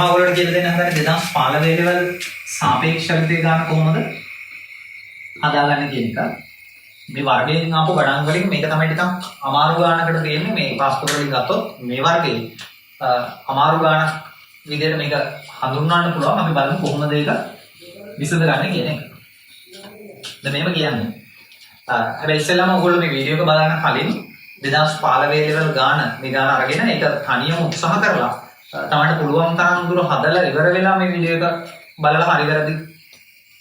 මම ඔයගොල්ලෝ කියලා දෙන්න හදන්නේ 2015 ලෙවල් සාපේක්ෂ විද්‍යාව ගන්න කොහොමද හදාගන්නේ කියන එක. මේ වර්ගයෙන් ආපු ගණන් වලින් මේක තමයි ටිකක් අමාරු ගානකට තියෙන්නේ. මේ පාස්කෝඩ් වලින් ගත්තොත් මේ වර්ගයේ අමාරු ගානක් විදිහට මේක හඳුන්වන්න පුළුවන්. අපි බලමු කොහොමද ඒක විසඳගන්නේ කියන එක. දැන් මේක කියන්නේ. හැබැයි ඉස්සෙල්ලාම ඔයගොල්ලෝ මේ වීඩියෝ එක බලන්න කලින් 2015 ලෙවල් ගාන මේ ගාන අරගෙන ඒක තනියම උත්සාහ කරලා තමන්ට පුළුවන් තරම් දුර හදලා ඉවර වෙලා මේ වීඩියෝ එක බලලා හරි වැරදි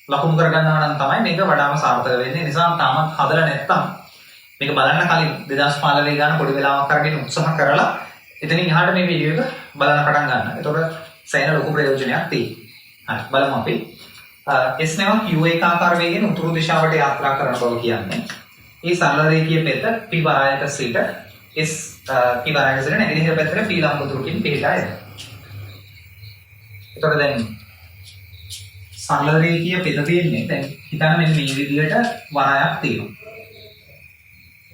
ලකුණු කරගන්නවා නම් තමයි මේක වඩාම සාර්ථක වෙන්නේ. ඒ නිසා තාමත් හදලා නැත්නම් මේක බලන්න කලින් 2015 ගාන පොඩි වෙලාවක් අරගෙන උත්සාහ කරලා එතනින් එහාට මේ වීඩියෝ එක බලන්න පටන් ගන්න. එතකොට සෑහෙන ලොකු ප්‍රයෝජනයක් තියෙනවා. හරි බලමු අපි. S නැව q එක ආකාර වේගයෙන් උතුරු දිශාවට යාත්‍රා කරන බව කියන්නේ. මේ සරල රේඛීය පෙත p වරායක සිට S p වරායක සිට නැගෙනහිර පැත්තට p ලම්බ දුරකින් පිටලා යනවා. එතකොට දැන් සරල රේඛීය පෙත තියෙන්නේ දැන් හිතන්න මෙන්න මේ විදිහට වරායක් තියෙනවා.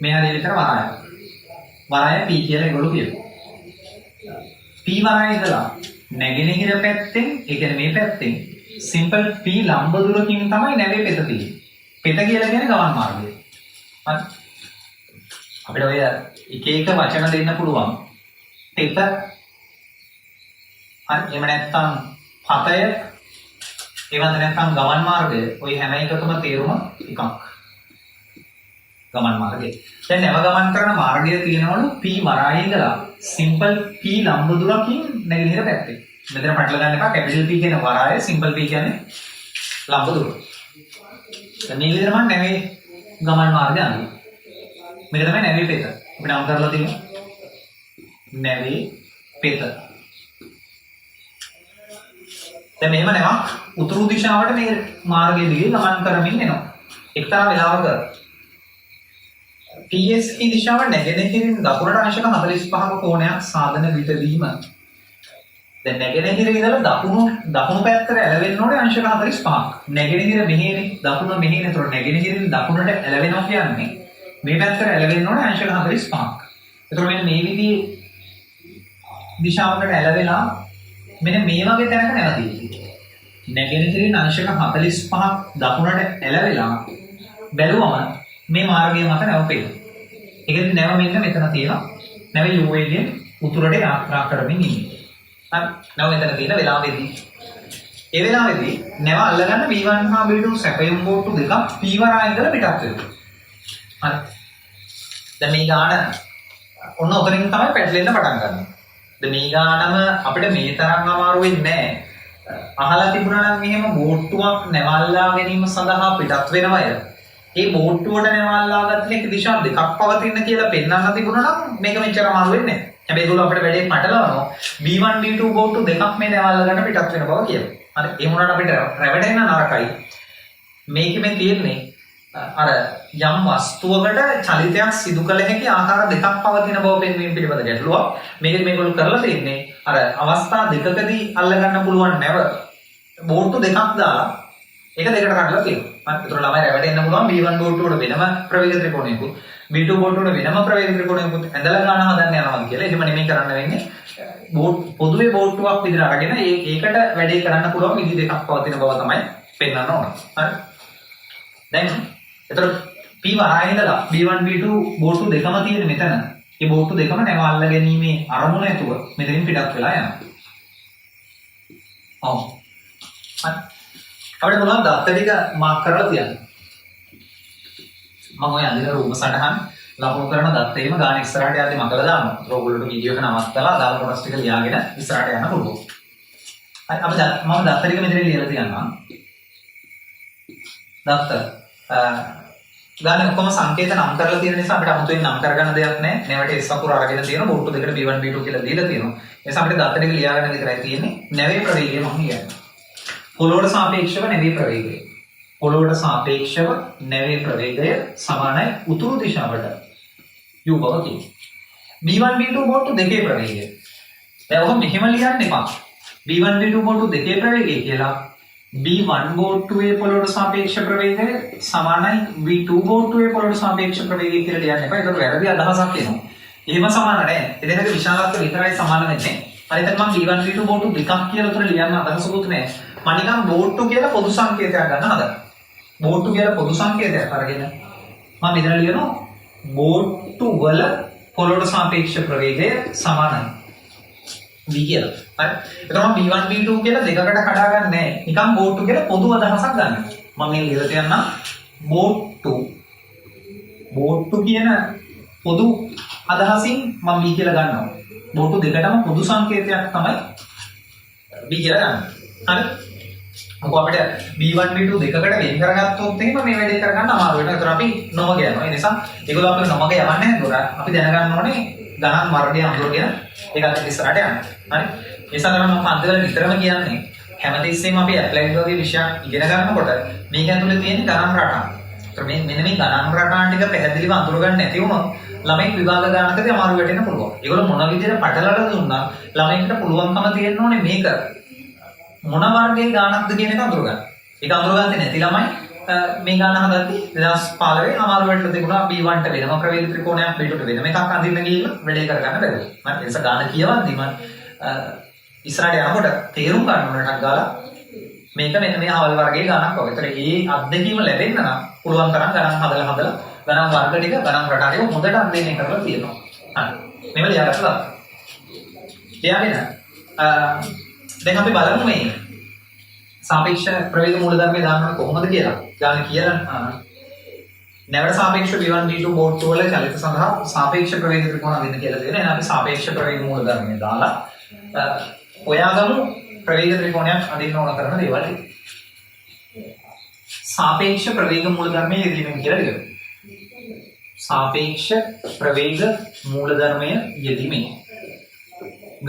මේ හරිය විතර වරායක්. වරාය p කියලා ඒගොල්ලෝ කියනවා. p වරාය ඉඳලා නැගෙනහිර පැත්තෙන් ඒ කියන්නේ මේ පැත්තෙන් සිම්පල් p ලම්බ දුරකින් තමයි නැවේ පෙත තියෙන්නේ. පෙත කියලා කියන්නේ ගමන් මාර්ගය. හරි. අපිට ඔය එක එක වචන දෙන්න පුළුවන්. පෙත හරි එහෙම නැත්නම් පතය ඒවත් නැත්නම් ගමන් මාර්ගය ඔය හැම එකකම තේරුම එකක්. ගමන් මාර්ගය. දැන් නැව ගමන් කරන මාර්ගය තියෙනවලු p වරායේ ඉඳලා සිම්පල් p ලම්බ දුරකින් නැගෙනහිර පැත්තේ. මෙතන පටල ගන්න එක කැපිටල් p කියන වරාය සිම්පල් p කියන්නේ ලම්බ දුර. දැන් මේ විදිහට මම නැවේ ගමන් මාර්ගය අඳිනවා. මේක තමයි නැවේ පෙත. අපි නම් කරලා තියෙනවා. නැවේ පෙත. දැන් මෙහෙම නැවක් උතුරු දිශාවට මේ මාර්ගයේ දිගේ ගමන් කරමින් එනවා. එක්තරා වෙලාවක PS දිශාව නැගෙනහිරින් දකුණට අංශක 45ක කොණයක් සාධන විටදීම. දැන් නැගෙනහිර ඉඳලා දකුණු පැත්තට ඇලවෙන්න ඕනේ අංශක 45ක්. නැගෙනහිර මෙහෙනේ දකුණ මෙහෙනේ. ඒතකොට නැගෙනහිරින් දකුණට ඇලවෙනවා කියන්නේ මේ පැත්තට ඇලවෙන්න ඕනේ අංශක 45ක්. ඒතකොට මෙන්න මේ විදිහේ දිශාවකට ඇලවෙලා මෙන්න මේ වගේ තැනක නැවතියි. නැගෙනහිරින් අංශක 45ක් දකුණට ඇලවෙලා බැලුවම මේ මාර්ගය මත නැවපෙනවා. ඒකෙන් නැව මෙන්න මෙතන තියෙනවා. නැව u එකෙන් උතුරට යාත්‍රා කරමින් ඉන්නේ. හරි. නැව මෙතන තියෙන වෙලාවෙදී. ඒ වෙලාවේදී නැව අල්ලගන්න v1 හා v2 සැපයුම් බෝට්ටු දෙකක් p වරාය ඉඳලා පිටත් වෙනවා. හරි. දැන් මේ ගාන ඔන්න ඔතනින් තමයි පැටලෙන්න පටන් ගන්න. දැන් මේ ගානම අපිට මේ තරම් අමාරු වෙන්නේ නැහැ. අහලා තිබුණා නම් මෙහෙම බෝට්ටුවක් නැවල්ලා ගැනීම සඳහා පිටත් වෙනවය. ඒ බෝට්ටුවට නැවල්ලා ගන්න එක දිශා දෙකක් පවතින කියලා පෙන්වන්න තිබුණා නම් මේක මෙච්චර අමාරු වෙන්නේ නැහැ. හැබැයි ඒගොල්ලෝ අපිට වැඩේ පටලවනවා. B1 B2 බෝට්ටු දෙකක් මේ නැවල්ලා ගන්න පිටත් වෙන බව කියනවා. හරි. ඒ වුණාට අපිට රැවටෙන්න නරකයි. මේකෙම තියෙන්නේ අර යම් වස්තුවකට චලිතයක් සිදු කළ හැකි ආකාර දෙකක් පවතින බව පෙන්වීම පිළිබඳ ගැටලුවක්. මේකෙදි මේගොල්ලෝ කරලා තියෙන්නේ අර අවස්ථා දෙකකදී අල්ල ගන්න පුළුවන් නැව බෝට්ටු දෙකක් දාලා ඒක දෙකට කඩලා තියෙනවා. හරි. ඒතර ළමයි රැවටෙන්න පුළුවන් B1 බෝට්ටුවට වෙනම ප්‍රවේග ත්‍රිකෝණයකුත් B2 බෝට්ටුවට වෙනම ප්‍රවේග ත්‍රිකෝණයකුත් ඇඳලා ගන්න හදන්න යනවා කියලා. එහෙම නෙමෙයි කරන්න වෙන්නේ. පොදුවේ බෝට්ටුවක් විදිහට අරගෙන ඒකට වැඩේ කරන්න පුළුවන් විදි දෙකක් පවතින බව තමයි පෙන්වන්න ඕන. හරි. දැන් එතකොට p වරායේ ඉඳලා b1 b2 බෝට්ටු දෙකම තියෙන මෙතන. මේ බෝට්ටු දෙකම නැව අල්ල ගැනීමේ අරමුණ ඇතුව මෙතනින් පිටත් වෙලා යනවා. ඔව්. හරි. අපිට මොනවද දත්ත ටික මාක් කරලා තියන්න. මම ඔය අඳින රූප සටහන් ලකුණු කරන දත්ත එහෙම ගාන ඉස්සරහට යද්දි මකලා දානවා. ඔයගොල්ලෝ වීඩියෝ එක නවත්තලා දාලා කොටස් ටික ලියාගෙන ඉස්සරහට යන්න පුළුවන්. හරි අපි මම දත්ත ටික මෙතන ලියලා තියන්නම්. දත්ත ගානේ ඔක්කොම සංකේත නම් කරලා තියෙන නිසා අපිට අමුතුවෙන් නම් කරගන්න දෙයක් නැහැ. නැවට S අකුර අරගෙන තියෙන බෝට්ටු දෙකට B1 B2 කියලා දීලා තියෙනවා. ඒ නිසා අපිට දත්ත ටික ලියාගන්න විතරයි තියෙන්නේ. නැවේ ප්‍රවේගය මම කියන්නේ. පොළොවට සාපේක්ෂව නැවේ ප්‍රවේගය. පොළොවට සාපේක්ෂව නැවේ ප්‍රවේගය සමානයි උතුරු දිශාවට u බව කියනවා. B1 B2 බෝට්ටු දෙකේ ප්‍රවේගය. දැන් ඔහොම මෙහෙම ලියන්න එපා. B1 B2 බෝට්ටු දෙකේ ප්‍රවේගය කියලා B1 බෝට්ටුවේ පොළොවට සාපේක්ෂ ප්‍රවේගය සමානයි B2 බෝට්ටුවේ පොළොවට සාපේක්ෂ ප්‍රවේගය කියලා ලියන්න එපා. ඒක වැරදි අදහසක් එනවා. එහෙම සමාන නැහැ. ඒ දෙකේ විශාලත්වය විතරයි සමාන වෙන්නේ. හරි දැන් මම B1 B2 බෝඩ් 2 දෙකක් කියලා උතන ලියන්න අදහසකුත් නැහැ. මම නිකන් බෝඩ් 2 කියලා පොදු සංකේතයක් ගන්න හදනවා. බෝඩ් 2 කියලා පොදු සංකේතයක් අරගෙන මම මෙතන ලියනවා බෝඩ් 2 වල පොළොවට සාපේක්ෂ ප්‍රවේගය සමානයි. V කියලා. හරි. එතකොට මම B1 B2 කියලා දෙකකට කඩා ගන්න නැහැ. නිකන් බෝඩ් 2 කියලා පොදු අදහසක් ගන්න. මම මේ ලියලා තියන්නම් බෝඩ් 2 කියන පොදු අදහසින් මම B කියලා ගන්නවා. බෝඩ් 2 දෙකටම පොදු සංකේතයක් තමයි B කියලා ගන්න. හරි. මොකද අපිට B1 B2 දෙකකට වෙන් කරගත්තොත් එහෙම මේ වැඩේ කරගන්න අමාරු වෙනවා. ඒතර අපි නොමග යනවා. ඒ නිසා ඒගොල්ලෝ අපිට නොමග යවන්නේ නැහැ නේද? අපි දැනගන්න ඕනේ ගණන් වර්ගය අඳුරගෙන ඒකත් ඉස්සරහට යන්න. හරි. ඒ නිසා තමයි මම අන්තිමට නිතරම කියන්නේ හැමතිස්සෙම අපි ඇප්ලයිඩ් වගේ විෂයක් ඉගෙන ගන්නකොට මේක ඇතුලේ තියෙන ගණන් රටා. ඒතර මේ මෙන්න මේ ගණන් රටා ටික පැහැදිලිව අඳුර ගන්න නැති වුණොත් ළමයි විභාග ගණනකදී අමාරු වෙටෙන්න පුළුවන්. ඒගොල්ලෝ මොන විදිහට පටලලා දුන්නා ළමයින්ට පුළුවන්කම තියෙන්න ඕනේ මේක මොන වර්ගයේ ගානක්ද කියන එක අඳුර ගන්න. ඒක අඳුරගත්තේ නැති ළමයි මේ ගාන හදද්දී 2015 අමාරු වෙట్లా තිබුණා B1ට වෙනම ප්‍රවේග ත්‍රිකෝණයක් B2ට වෙනම එකක් අඳින්න ගිහිල්ලා වැඩේ කරගන්න බැරුව. මම ඒ නිසා ගාන කියවද්දිම ඉස්සරහට යනකොට තේරුම් ගන්න ඕනටක් ගාලා මේක මෙන්න මේ අවල් වර්ගයේ ගානක් වගේ. ඒතර මේ අත්දැකීම ලැබෙන්න නම් පුළුවන් තරම් ගණන් හදලා ගණන් වර්ග ටික ගණන් රටා ටික හොඳට අධ්‍යයනය කරලා තියෙනවා. හරි. මේව ලියාගත්තා. ලියාගෙන දැන් අපි බලමු මේ සාපේක්ෂ ප්‍රවේග මූලධර්මය දාන්න කොහොමද කියලා. යාන කියලා නැවට සාපේක්ෂ B1 B2 බෝඩ් 2 වල චලිත සඳහා සාපේක්ෂ ප්‍රවේග ත්‍රිකෝණ අඳින්න කියලා දෙනවා. එහෙනම් අපි සාපේක්ෂ ප්‍රවේග මූලධර්මය දාලා හොයාගමු ප්‍රවේග ත්‍රිකෝණයක් අඳින්න ඕන කරන දේවල් ටික. සාපේක්ෂ ප්‍රවේග මූලධර්මය යෙදීමෙන් කියලා දෙනවා. සාපේක්ෂ ප්‍රවේග මූලධර්මය යෙදීමෙන්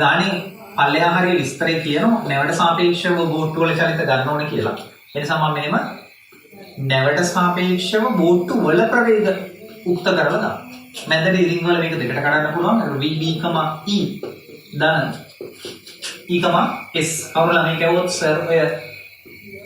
ගානේ පල්ලෙහා හරිය විස්තරේ කියනවා නැවට සාපේක්ෂව බෝඩ් 2 වල චලිත ගන්න ඕනේ කියලා. ඒ නිසා මම මෙහෙම නැවට සාපේක්ෂව බෝඩ් 2 වල ප්‍රවේග උක්ත කරලා දානවා. මැදට ඉරිංග වල මේක දෙකට කඩන්න පුළුවන්. VB, E ධන E, S. අවුරුලා මේක ඇහුවොත් සර් ඔය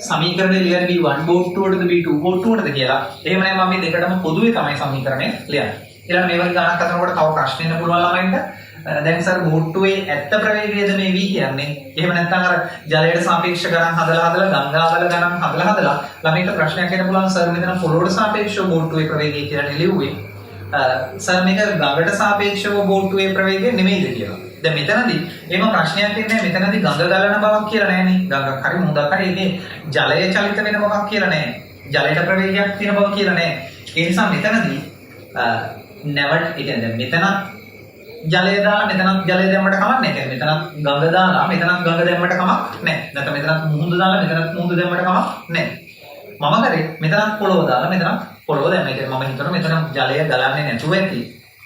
සමීකරණය ලියන්නේ B1 බෝඩ් 2 වලද B2 බෝඩ් 2 වලද කියලා. එහෙම නැහැ මම මේ දෙකටම පොදුවේ තමයි සමීකරණය ලියන්නේ. ඊළඟ මේ වගේ ගණක් අතරනකොට තව ප්‍රශ්න එන්න පුළුවන් ළමයින්ට. දැන් සර් බෝඩ් 2 ේ ඇත්ත ප්‍රවේගයද මේ V කියන්නේ? එහෙම නැත්නම් අර ජලයට සාපේක්ෂ ගණන් හදලා ගංගාවල ගණන් හදලා ළමයින්ට ප්‍රශ්නයක් එන්න පුළුවන් සර් මෙතන පොළොවට සාපේක්ෂව බෝඩ් 2 ේ ප්‍රවේගය කියලා ලියුවේ. සර් මේක ගඟට සාපේක්ෂව බෝඩ් 2 ේ ප්‍රවේගය නෙමෙයිද කියලා. දැන් මෙතනදී එහෙම ප්‍රශ්නයක් එන්නේ මෙතනදී ගඟ ගලන බවක් කියලා නෑනේ. ගඟක් හරි මුහුදක් හරි ඒකේ ජලය චලිත වෙන බවක් කියලා නෑ. ජලයට ප්‍රවේගයක් තියෙන බව කියලා නෑ. ඒ නිසා මෙතනදී නැවට ඒ කියන්නේ මෙතන ජලය දාලා මෙතනත් ජලය දැම්මට කමක් නැහැ. කියන්නේ මෙතනත් ගඟ දාලා මෙතනත් ගඟ දැම්මට කමක් නැහැ. නැත්නම් මෙතනත් මුහුද දාලා මෙතනත් මුහුද දැම්මට කමක් නැහැ. මම කරේ මෙතනත් පොළොව දාලා මෙතනත් පොළොව දැම්මා. කියන්නේ මම හිතනවා මෙතන ජලය ගලන්නේ නැතුව ඇති.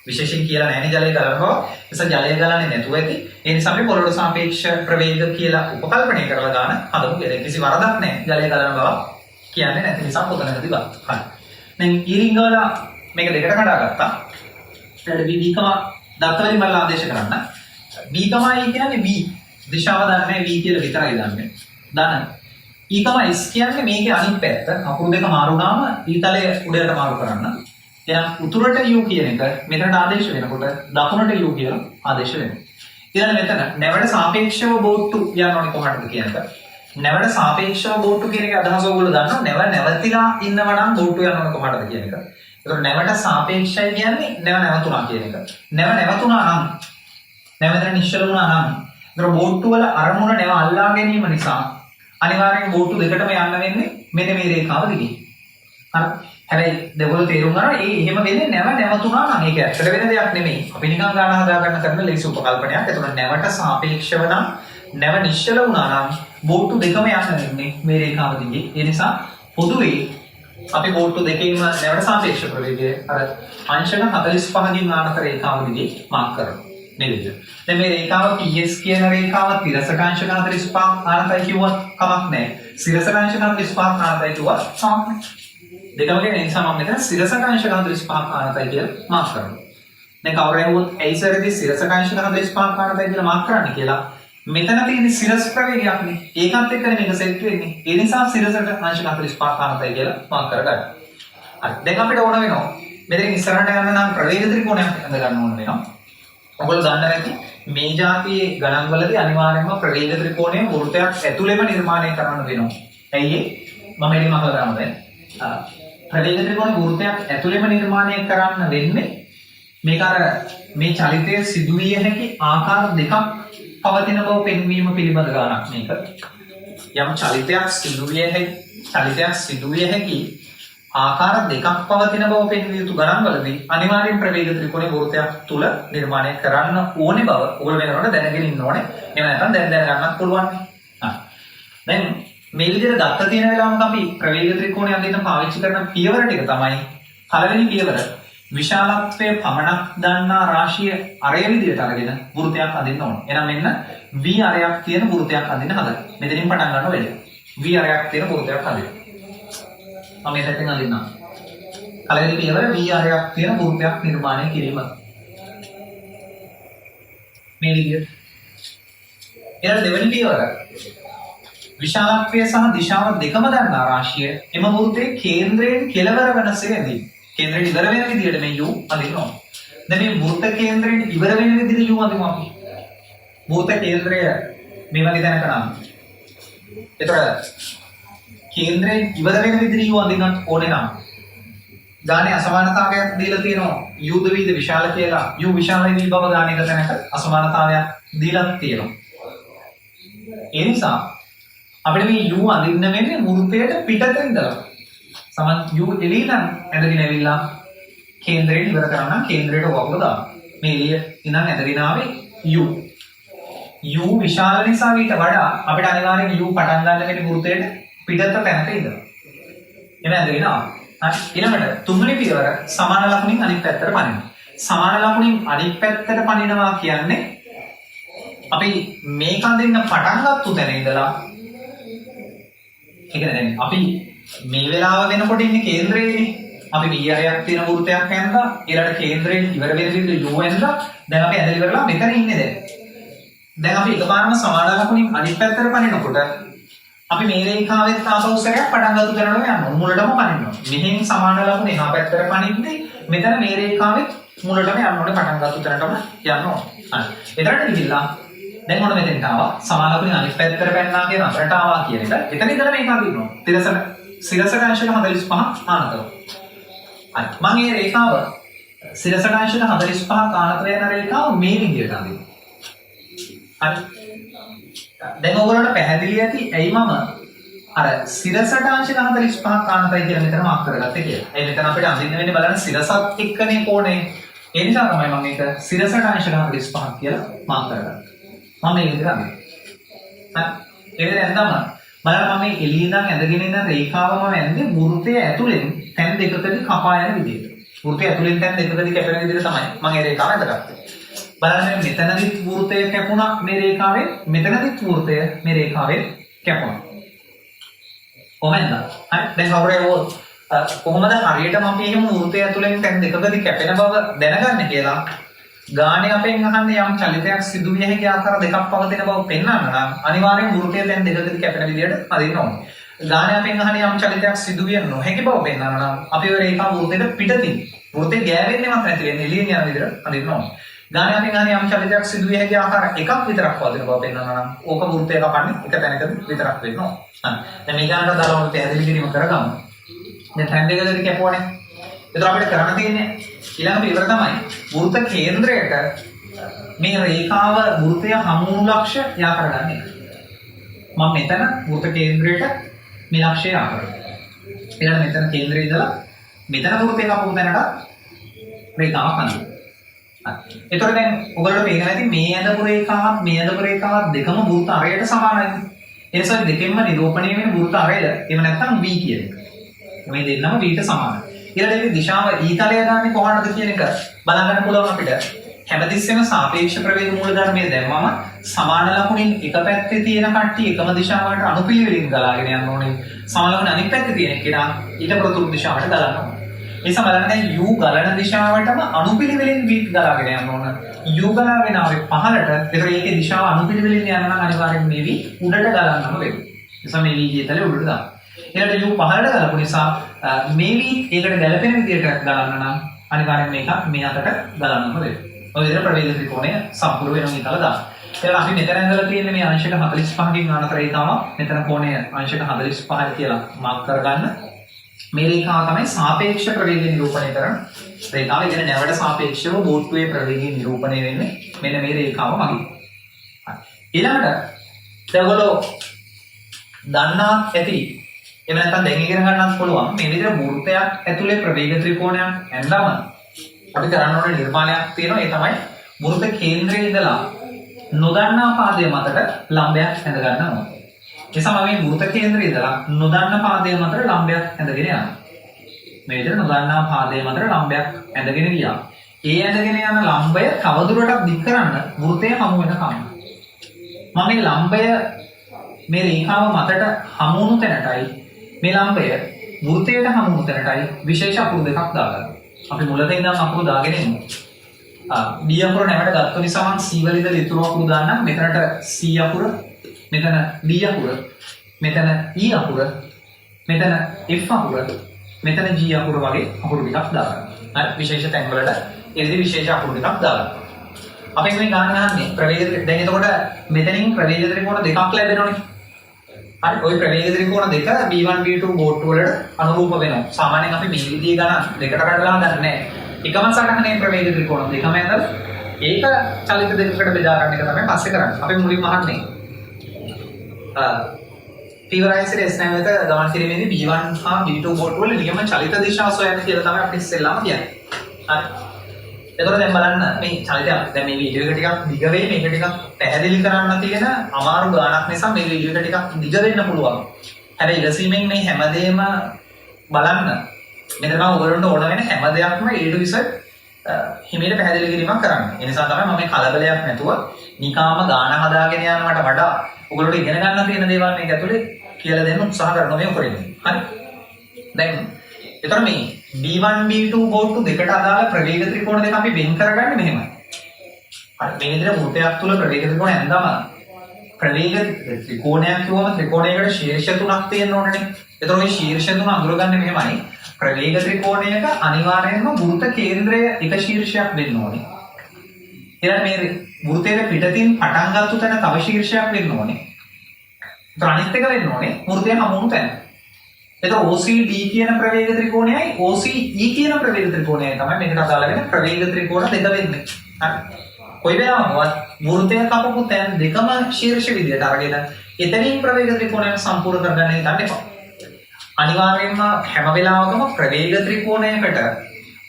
විශේෂයෙන් කියලා නැහැ නේ ජලය ගලන බව. නිසා ජලය ගලන්නේ නැතුව ඇති. ඒ නිසා අපි පොළොවට සාපේක්ෂ ප්‍රවේග කියලා උපකල්පනය කරලා ගන්න හදමු. ඒක කිසි වරදක් නැහැ. ජලය ගලන බව කියන්නේ නැති නිසා පොතනකදී ගන්න. හරි. දැන් ඊරිංග වල මේක දෙකට කඩාගත්තා. ඊට දත්තවලින් බලලා ආදේශ කරන්න. B කියන්නේ V දිශාව දන්නේ V කියලා විතරයි දන්නේ. ධන E, S කියන්නේ මේකේ අනිත් පැත්ත. අකුරු දෙක මාරු වුණාම ඊතලය උඩට මාරු කරන්න. එහෙනම් උතුරට U කියන එක මෙතනට ආදේශ වෙනකොට දකුණට U කියලා ආදේශ වෙනවා. ඊළඟ මෙතන නැවට සාපේක්ෂව බෝඩ් 2 යනවනේ කොහටද කියන එක. නැවට සාපේක්ෂව බෝඩ් 2 කියන එකේ අදහස ඔයගොල්ලෝ දන්නවා. නැව නැවතිලා ඉන්නවා නම් බෝඩ් 2 යනවනේ කොහටද කියන එක. ඒතකොට නැවට සාපේක්ෂයි කියන්නේ නැව නැවතුණා කියන එක. නැව නැවතුණා නම් නැවතර නිශ්චල වුණා නම් ඒතකොට බෝඩ් 2 වල අරමුණ නැව අල්ලා ගැනීම නිසා අනිවාර්යෙන් බෝඩ් 2 දෙකටම යන්න වෙන්නේ මෙන්න මේ රේඛාව දිගේ. හරි. හැබැයි දෙවොල තේරුම් ගන්න ඒ එහෙම වෙන්නේ නැව නැවතුණා නම් ඒක ඇත්තට වෙන දෙයක් නෙමෙයි. අපි නිකන් ගන්න හදා ගන්න කරන ලේසි උපකල්පනයක්. ඒතකොට නැවට සාපේක්ෂව නම් නැව නිශ්චල වුණා නම් බෝඩ් 2 දෙකම යන්න වෙන්නේ මේ රේඛාව දිගේ. ඒ නිසා පොදුවේ අපි බෝඩ් 2 දෙකේම නැවට සාපේක්ෂ ප්‍රවේගය අර අංශක 45කින් ආනත රේඛාව දිගේ මාක් කරනවා. මේ විදිහට. දැන් මේ රේඛාව PS කියන රේඛාව තිරසක අංශක 45 ආනතයි කිව්වත් කමක් නැහැ. සිරසක අංශක 45 ආනතයි කිව්වත් කමක් නැහැ. දෙකම කියන නිසා මම මෙතන සිරසක අංශක 45 ආනතයි කියලා මාක් කරනවා. දැන් කවුරු ඇහුවොත් ඇයි සර් ඉතින් සිරසක අංශක 45 ආනතයි කියලා මාක් කරන්නේ කියලා මෙතන තියෙන සිරස් ප්‍රවේගයක් නේ. ඒකත් එක්කනේ මේක සෙට් වෙන්නේ. ඒ නිසා සිරසට අංශක 45 ආනතයි කියලා මාක් කරගන්න. හරි. දැන් අපිට ඕන වෙනවා මෙතනින් ඉස්සරහට යන්න නම් ප්‍රවේග ත්‍රිකෝණයක් හඳ ගන්න ඕන වෙනවා. ඔයගොල්ලෝ දන්නවා ඇති මේ જાතියේ ගණන් වලදී අනිවාර්යයෙන්ම ප්‍රවේග ත්‍රිකෝණය වෘත්තයක් ඇතුළෙම නිර්මාණය කරන්න වෙනවා. ඇයි ඒ? මම එළිම අහලා ගන්නවා දැන්. ප්‍රවේග ත්‍රිකෝණය වෘත්තයක් ඇතුළෙම නිර්මාණය කරන්න වෙන්නේ මේක අර මේ චලිතය සිදුවිය හැකි ආකාර දෙකක් පවතින බව පෙන්වීම පිළිබඳ ගානක් මේක. යම් චලිතයක් සිදුවිය හැකි ආකාර දෙකක් පවතින බව පෙන්විය යුතු ගණන්වලදී අනිවාර්යෙන් ප්‍රවේග ත්‍රිකෝණය වෘත්තයක් තුල නිර්මාණය කරන්න ඕනේ බව ඕගොල්ලෝ වෙනකොට දැනගෙන ඉන්න ඕනේ. එහෙම නැත්නම් දැන් ගන්නත් පුළුවන්. දැන් මේ විදිහට දත්ත තියෙන වෙලාවක අපි ප්‍රවේග ත්‍රිකෝණය අඳින්න පාවිච්චි කරන පියවර ටික තමයි පළවෙනි පියවර විශාලත්වය පමණක් දන්නා රාශිය අරය විදිහට අරගෙන වෘත්තයක් අඳින්න ඕනේ. එහෙනම් මෙන්න v අරයක් තියෙන වෘත්තයක් අඳින්න හදන්න. මෙතනින් පටන් ගන්න වෙලෙ. v අරයක් තියෙන වෘත්තයක් අඳින්න. මම මේ පැත්තෙන් අඳින්නම්. පළවෙනි පියවර v අරයක් තියෙන වෘත්තයක් නිර්මාණය කිරීම. මේ විදිහට. ඊළඟ දෙවෙනි පියවර විශාලත්වය සහ දිශාව දෙකම දන්නා රාශිය එම වෘත්තයේ කේන්ද්‍රයෙන් කෙළවර වනසේ ඇඳීම. කේන්ද්‍රයෙන් ඉවර වෙන විදිහට මේ u අඳින්න ඕනේ. දැන් මේ වෘත්ත කේන්ද්‍රයෙන් ඉවර වෙන විදිහට u අඳිමු අපි. වෘත්ත කේන්ද්‍රය මේ වගේ තැනක නම්. ඒතර කේන්ද්‍රයෙන් ඉවර වෙන විදිහට u අඳින්නත් ඕනේ නම් ගානේ අසමානතාවයක් දීලා තියෙනවා. u ද v ද විශාල කියලා. u විශාලයි v බව ගාන එක තැනක අසමානතාවයක් දීලා තියෙනවා. ඒ නිසා අපිට මේ u අඳින්න වෙන්නේ වෘත්තයට පිටත ඉඳලා. සමන් u එළිය නම් ඇඳගෙන ඇවිල්ලා කේන්ද්‍රයෙන් ඉවර කරනවා නම් කේන්ද්‍රයට වගුව දාන්න. මේ එළිය ඉඳන් ඇඳගෙන ආවේ u. u විශාල නිසා ඊට වඩා අපිට අනිවාර්යෙන් u පටන් ගන්න වෙන්නේ වෘත්තයට පිටත තැනක ඉඳලා. එහෙම ඇඳගෙන ආවා. හරි. ඊළඟට තුන්වෙනි පියවර සමාන ලකුණින් අනිත් පැත්තට පනිනවා. සමාන ලකුණින් අනිත් පැත්තට පනිනවා කියන්නේ අපි මේක අඳින්න පටන් ගත්ත තැන ඉඳලා ඒ කියන්නේ දැන් අපි මේ වෙලාව වෙනකොට ඉන්නේ කේන්ද්‍රයේනේ. අපි v අරයක් තියෙන වෘත්තයක් ඇඳලා ඊළඟ කේන්ද්‍රයෙන් ඉවර වෙන විදිහට u ඇඳලා දැන් අපි ඇදලා ඉවරලා මෙතන ඉන්නේ දැන්. දැන් අපි එකපාරම සමාන ලකුණින් අනිත් පැත්තට පනිනකොට අපි මේ රේඛාවෙත් ආපහු සැරයක් පටන් ගන්න කරනවා යනවා. මුලටම පනිනවා. මෙහෙන් සමාන ලකුණ එහා පැත්තට පනිද්දී මෙතන මේ රේඛාවෙත් මුලටම යන්න ඕනේ පටන් ගන්න තැනටම යන්න ඕනේ. හරි. එතරම් ගිහිල්ලා දැන් මොන මෙතෙන්ට ආවා සමාන ලකුණින් අනිත් පැත්තට පැන්නා කියන අතරට ආවා කියන එක. එතන ඉඳලා මේක අඳිනවා. සිරසට අංශක 45 ආනතර. හරි. මම මේ රේඛාව සිරසට අංශක 45 ආනතර යන රේඛාව මේ විදිහට අඳිනවා. හරි. දැන් ඔයගොල්ලන්ට පැහැදිලි ඇති ඇයි මම අර සිරසට අංශක 45 ආනතරයි කියලා මෙතන මාක් කරගත්තේ කියලා. ඒ මෙතන අපිට අඳින්න වෙන්නේ බලන්න සිරසත් එක්කනේ කෝණේ. ඒ නිසා තමයි මම මේක සිරසට අංශක 45 කියලා මාක් කරගත්තේ. මම මේ විදිහට අඳිනවා. හරි. ඒක දැන් තමයි බලන්න මම මේ එළිය ඉඳන් ඇඳගෙන ඉන්න රේඛාවම වැන්නේ වෘත්තයේ ඇතුලෙන් තැන් දෙකකදී කපා යන විදිහට. වෘත්තයේ ඇතුලෙන් තැන් දෙකකදී කැපෙන විදිහට තමයි මම මේ රේඛාව ඇඳගත්තේ. බලන්න මෙතනදිත් වෘත්තය කැපුණා මේ රේඛාවෙන් මෙතනදිත් වෘත්තය මේ රේඛාවෙන් කැපුණා. කොහොමද? හරි දැන් කවුරුහරි කොහොමද හරියටම අපි එහෙම වෘත්තය ඇතුලෙන් තැන් දෙකකදී කැපෙන බව දැනගන්නේ කියලා ගානේ අපෙන් අහන්නේ යම් චලිතයක් සිදු විය හැකි ආකාර දෙකක් පවතින බව පෙන්වන්න නම් අනිවාර්යෙන් වෘත්තය දැන් දෙකකදී කැපෙන විදිහට අදින්න ඕනේ. ගානේ අපෙන් අහන්නේ යම් චලිතයක් සිදු විය නොහැකි බව පෙන්වන්න නම් අපි ඔය රේඛාව වෘත්තයට පිටතින් වෘත්තේ ගෑවෙන්නේවත් නැති වෙන්නේ එළියෙන් යන විදිහට අදින්න ඕනේ. ගානේ අපෙන් අහන්නේ යම් චලිතයක් සිදු විය හැකි ආකාර එකක් විතරක් පවතින බව පෙන්වන්න නම් ඕක වෘත්තය කපන්නේ එක තැනකදී විතරක් වෙන්න ඕනේ. හරි. දැන් මේ ගානට දාලා ඔන්න පැහැදිලි කිරීම කරගමු. දැන් තැන් දෙකකදී කැපුවානේ. ඒතර අපිට කරන්න තියෙන්නේ ඊළඟ පියවර තමයි වෘත්ත කේන්ද්‍රයට මේ රේඛාව වෘත්තය හමු වුණු ලක්ෂ්‍ය යා කරගන්න එක. මම මෙතන වෘත්ත කේන්ද්‍රයට මේ ලක්ෂ්‍යය යා කරගන්නවා. ඊළඟ මෙතන කේන්ද්‍රයේ ඉඳලා මෙතන වෘත්තය කපපු තැනට රේඛාවක් අඳිනවා. හරි. ඒතර දැන් ඔයගොල්ලෝ මේක නැති මේ ඇඳපු රේඛාවත් මේ ඇඳපු රේඛාවත් දෙකම වෘත්ත අරයට සමානයි. ඒ නිසා දෙකෙන්ම නිරූපණය වෙන වෘත්ත අරය එහෙම නැත්නම් v කියන එක. මේ දෙන්නම v ට සමානයි. ඊළඟට දිශාව ඊතලය දාන්නේ කොහොමද කියන එක බලන්න පුළුවන් අපිට. හැමතිස්සෙම සාපේක්ෂ ප්‍රවේග මූලධර්මයේ දැම්මම සමාන ලකුණින් එක පැත්තේ තියෙන කට්ටිය එකම දිශාවට අනුපිළිවෙලින් ගලාගෙන යන්න ඕනේ. සමාන ලකුණ අනිත් පැත්තේ තියෙන කෙනා ඊට ප්‍රතිවිරුද්ධ දිශාවට ගලන්න ඕනේ. ඒ නිසා බලන්න දැන් u ගලන දිශාවටම අනුපිළිවෙලින් v ගලාගෙන යන්න ඕන. u ගලාගෙන ආවේ පහළට. ඒතර ඒකේ දිශාව අනුපිළිවෙලින් යන්න නම් අනිවාර්යෙන් මේ v උඩට ගලන්නම වෙනවා. ඒ නිසා මේ v ඊතලේ උඩට දාන්න. ඊළඟට u පහළට ගලපු නිසා මේ v ඒකට ගැලපෙන විදිහට ගලන්න නම් අනිවාර්යෙන් මේක මේ අතට ගලන්නම වෙනවා. ඔය විදිහට ප්‍රවේග ත්‍රිකෝණය සම්පූර්ණ වෙනවා කියලා දාන්න. ඊට අපි මෙතන ඇඳලා තියෙන්නේ මේ අංශක 45කින් අනතර රේඛාව. මෙතන කෝණය අංශක 45 කියලා මාක් කරගන්න. මේ රේඛාව තමයි සාපේක්ෂ ප්‍රවේගය නිරූපණය කරන රේඛාව. ඒ කියන්නේ නැවට සාපේක්ෂව බෝට්ටුවේ ප්‍රවේගය නිරූපණය වෙන්නේ මෙන්න මේ රේඛාව මගින්. ඊළඟට ඔයගොල්ලෝ දන්නා ඇති එහෙම නැත්නම් දැන් ඉගෙන ගන්නත් පුළුවන් මේ විදිහට වෘත්තයක් ඇතුලේ ප්‍රවේග ත්‍රිකෝණයක් ඇඳම අපි කරන්න ඕනේ නිර්මාණයක් තියෙනවා. ඒ තමයි වෘත්ත කේන්ද්‍රයේ ඉඳලා නොදන්නා පාදයේ මතට ලම්බයක් ඇඳ ගන්න ඕනේ. ඒ නිසා මේ වෘත්ත කේන්ද්‍රයේ ඉඳලා නොදන්නා පාදයේ මතට ලම්බයක් ඇඳගෙන යනවා. මේ විදිහට නොදන්නා පාදයේ මතට ලම්බයක් ඇඳගෙන ගියා. ඒ ඇඳගෙන යන ලම්බය තවදුරටත් දික් කරන්න වෘත්තය හමු වෙන කම. මම මේ ලම්බය මේ රේඛාව මතට හමු වුණු තැනටයි මේ ලම්බය වෘත්තයට හමු වුණු තැනටයි විශේෂ අකුරු දෙකක් දාගන්න. අපි මුලදී ඉඳන් අකුරු දාගෙන ඉමු. B අකුර නැවට ගත්ත නිසා මම C වල ඉඳලා ඉතුරු අකුරු දාන්නම්. මෙතනට C අකුර, මෙතන D අකුර, මෙතන E අකුර, මෙතන F අකුර, මෙතන G අකුර වගේ අකුරු ටිකක් දාගන්න. හරි විශේෂ තැන් වලට ඒ විදිහේ විශේෂ අකුරු ටිකක් දාගන්න. අපි මේ ගන්න යන්නේ ප්‍රවේග දැන් එතකොට මෙතනින් ප්‍රවේග ත්‍රිකෝණ දෙකක් ලැබෙනවනේ. හරි ওই ප්‍රවේග ත්‍රිකෝණ දෙක B1 B2 බෝට්ටු වලට අනුරූප වෙනවා. සාමාන්‍යයෙන් අපි මේ විදිහේ ගණන් දෙකට කඩලා ගන්න නැහැ. එකම සටහනේ ප්‍රවේග ත්‍රිකෝණ දෙකම ඇඳලා ඒක චලිත දෙකකට බෙදා ගන්න එක තමයි පස්සේ කරන්නේ. අපි මුලින්ම අහන්නේ පීවරයිසර් S9 වෙත ගමන් කිරීමේදී B1 හා B2 බෝට්ටු වල නියම චලිත දිශා සොයන්න කියලා තමයි අපි ඉස්සෙල්ලාම කියන්නේ. හරි. එතකොට දැන් බලන්න මේ චලිතය දැන් මේ වීඩියෝ එක ටිකක් දිග වෙයි මේක ටිකක් පැහැදිලි කරන්න තියෙන අමාරු ගානක් නිසා මේ වීඩියෝ එක ටිකක් දිග වෙන්න පුළුවන්. හැබැයි ඉවසීමෙන් මේ හැමදේම බලන්න. මෙතන මම ඔයගොල්ලන්ට ඕන වෙන හැම දෙයක්ම A to Z හිමීට පැහැදිලි කිරීමක් කරන්න. ඒ නිසා තමයි මම මේ කලබලයක් නැතුව නිකාම ගාන හදාගෙන යනවට වඩා ඔයගොල්ලන්ට ඉගෙන ගන්න තියෙන දේවල් මේක ඇතුලේ කියලා දෙන්න උත්සාහ කරනවා මේ කරන්නේ. හරි. දැන් එතන මේ B1 B2 බෝට්ටු දෙකට අදාළ ප්‍රවේග ත්‍රිකෝණ දෙක අපි වෙන් කරගන්නේ මෙහෙමයි. හරි මේ විදිහට වෘත්තයක් තුල ප්‍රවේග ත්‍රිකෝණ ඇඳම ප්‍රවේග ත්‍රිකෝණයක් කියවම ත්‍රිකෝණයකට ශීර්ෂ තුනක් තියෙන්න ඕනනේ. එතකොට මේ ශීර්ෂ තුන අඳුරගන්නේ මෙහෙමයි. ප්‍රවේග ත්‍රිකෝණයක අනිවාර්යයෙන්ම වෘත්ත කේන්ද්‍රය එක ශීර්ෂයක් වෙන්න ඕනේ. ඊළඟ මේ වෘත්තයේ පිටතින් පටන් ගත්ත තැන තව ශීර්ෂයක් වෙන්න ඕනේ. ඒතර අනිත් එක වෙන්න ඕනේ වෘත්තය හමුණු තැන. එතකොට OCD කියන ප්‍රවේග ත්‍රිකෝණයයි OCE කියන ප්‍රවේග ත්‍රිකෝණයයි තමයි මේකට අදාළ වෙන ප්‍රවේග ත්‍රිකෝණ දෙක වෙන්නේ. හරි. කොයි වෙලාවකවත් වෘත්තය කපපු තැන් දෙකම ශීර්ෂ විදියට අරගෙන එතනින් ප්‍රවේග ත්‍රිකෝණයක් සම්පූර්ණ කරගන්න හිතන්න එපා. අනිවාර්යයෙන්ම හැම වෙලාවකම ප්‍රවේග ත්‍රිකෝණයකට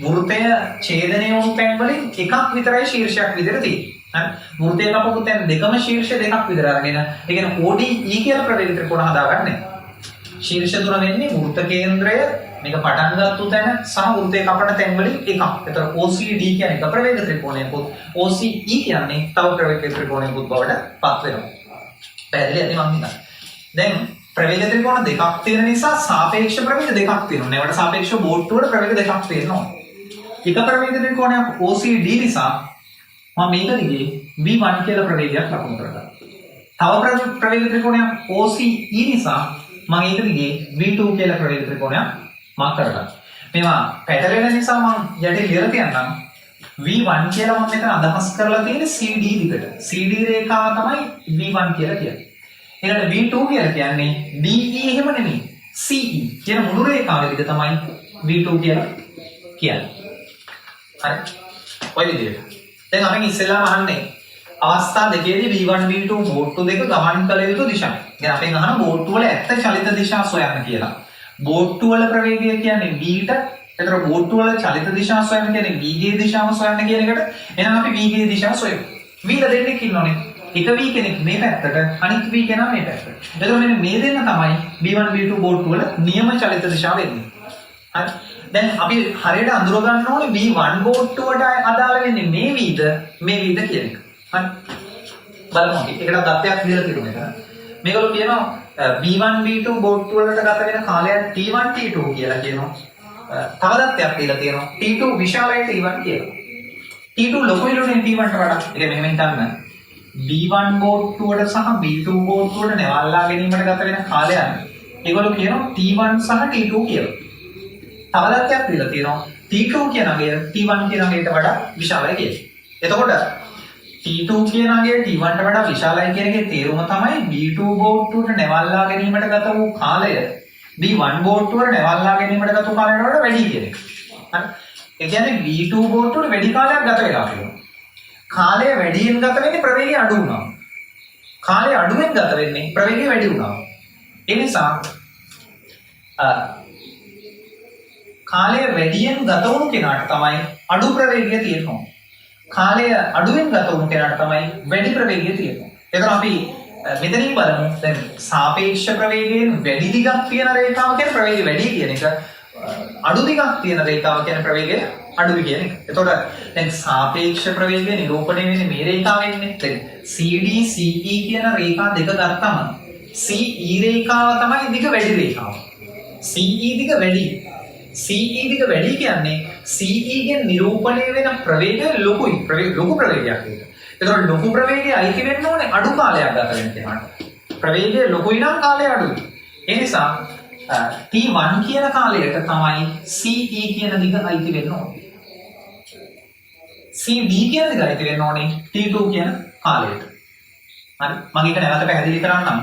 වෘත්තය ඡේදනය වුණු තැන් වලින් එකක් විතරයි ශීර්ෂයක් විදියට තියෙන්නේ. හරි. වෘත්තය කපපු තැන් දෙකම ශීර්ෂ දෙකක් විතර අරගෙන ඒ කියන්නේ ODE කියලා ප්‍රවේග ත්‍රිකෝණ හදාගන්නේ. ශීර්ෂ තුන වෙන්නේ වෘත්ත කේන්ද්‍රය මේක පටන් ගත්ත තැන සහ වෘත්තය කපන තැන් වලින් එකක්. ඒතර OCD කියන්නේ එක ප්‍රවේග ත්‍රිකෝණයකුත් OCE කියන්නේ තව ප්‍රවේග ත්‍රිකෝණයකුත් බවට පත් වෙනවා. පැහැදිලි ඇති මම හිතන්නේ. දැන් ප්‍රවේග ත්‍රිකෝණ දෙකක් තියෙන නිසා සාපේක්ෂ ප්‍රවේග දෙකක් තියෙනවා. නැවට සාපේක්ෂව බෝට්ටු වල ප්‍රවේග දෙකක් තියෙනවා. එක ප්‍රවේග ත්‍රිකෝණයක් OCD නිසා මම මේක දිගේ B1 කියලා ප්‍රවේගයක් ලකුණු කරගන්නවා. තව ප්‍රවේග ත්‍රිකෝණයක් OCE නිසා මම ඒක දිගේ V2 කියලා ප්‍රවේග ත්‍රිකෝණයක් මාක් කරගන්නවා. මේවා පැටලෙන නිසා මම යටි ලියලා තියන්නම්. V1 කියලා මම මෙතන අදහස් කරලා තියෙන්නේ CD දිගට. CD රේඛාව තමයි V1 කියලා කියන්නේ. ඊළඟට V2 කියලා කියන්නේ DE එහෙම නෙමෙයි. CE කියන මුළු රේඛාවේ දිග තමයි V2 කියලා කියන්නේ. හරි. ඔය විදිහට. දැන් අපි ඉස්සෙල්ලාම අහන්නේ අවස්ථා දෙකේදී V1 V2 බෝට්ටු දෙක ගමන් කළ යුතු දිශා. දැන් අපෙන් අහන බෝට්ටු වල ඇත්ත චලිත දිශා සොයන්න කියලා. බෝට්ටු වල ප්‍රවේගය කියන්නේ v ට. ඒතර බෝට්ටු වල චලිත දිශා සොයන්න කියන්නේ v ගේ දිශාව සොයන්න කියන එකට එහෙනම් අපි v ගේ දිශාව සොයමු. v ල දෙන්නෙක් ඉන්නෝනේ. එක v කෙනෙක් මේ පැත්තට අනිත් v කෙනා මේ පැත්තට. එතකොට මෙන්න මේ දෙන්න තමයි V1 V2 බෝට්ටු වල නියම චලිත දිශාව වෙන්නේ. හරි. දැන් අපි හරියට අඳුර ගන්න ඕනේ V1 බෝට්ටුවට අදාළ වෙන්නේ මේ vද මේ vද කියන එක. හරි. බලමු. ඒකට දත්තයක් දීලා තියෙනවා. මේගොල්ලෝ කියනවා B1 B2 බෝට්ටු වලට ගත වෙන කාලයක් T1 T2 කියලා කියනවා. තව දත්තයක් දීලා තියෙනවා T2 විශාලයි T1 කියලා. T2 ලොකුයිලුනේ T1ට වඩා. ඒක මෙහෙම හිතන්න. B1 බෝට්ටුවට සහ B2 බෝට්ටුවට නැවල්ලා ගැනීමට ගත වෙන කාලයක් ඒගොල්ලෝ කියනවා T1 සහ T2 කියලා. තව දත්තයක් දීලා තියෙනවා T2 කියන අගය T1 කියන අගයට වඩා විශාලයි කියලා. එතකොට T2 කියනගේ T1ට වඩා විශාලයි කියන එකේ තේරුම තමයි B2 බෝට්ටුවට නැවල්ලා ගැනීමට ගත වූ කාලය B1 බෝට්ටුවට නැවල්ලා ගැනීමට ගත වූ කාලයට වඩා වැඩි කියන එක. හරි. ඒ කියන්නේ B2 බෝට්ටුවට වැඩි කාලයක් ගත වෙලා තියෙනවා. කාලය වැඩියෙන් ගත වෙන්නේ ප්‍රවේගය අඩු වුණා. කාලය අඩුවෙන් ගත වෙන්නේ ප්‍රවේගය වැඩි වුණා. ඒ නිසා කාලය වැඩියෙන් ගත වුණු කෙනාට තමයි අඩු ප්‍රවේගය තියෙනවා. කාලය අඩුවෙන් ගත වුණු කෙනාට තමයි වැඩි ප්‍රවේගය තියෙනවා. එතකොට අපි මෙතනින් බලමු දැන් සාපේක්ෂ ප්‍රවේගයෙන් වැඩි දිගක් තියෙන රේඛාව කියන ප්‍රවේගය වැඩි කියන එක අඩු දිගක් තියෙන රේඛාව කියන ප්‍රවේගය අඩුයි කියන එක. එතකොට දැන් සාපේක්ෂ ප්‍රවේගය නිරූපණය වෙන්නේ මේ රේඛාවෙන්නේ. දැන් CD CE කියන රේඛා දෙක ගත්තම CE රේඛාව තමයි දිග වැඩි රේඛාව. CE දිග වැඩි. CE දිග වැඩි කියන්නේ CE ගෙන් නිරූපණය වෙන ප්‍රවේගය ලොකුයි. ලොකු ප්‍රවේගයක් ඒක. එතකොට ලොකු ප්‍රවේගය අයිති වෙන්න ඕනේ අඩු කාලයක් ගත වෙන කෙනාට. ප්‍රවේගය ලොකුයි නම් කාලය අඩුයි. ඒ නිසා T1 කියන කාලයට තමයි CE කියන දිග අයිති වෙන්න ඕනේ. CD කියන දිග අයිති වෙන්න ඕනේ T2 කියන කාලයට. හරි. මම ඒක නැවත පැහැදිලි කරන්නම්.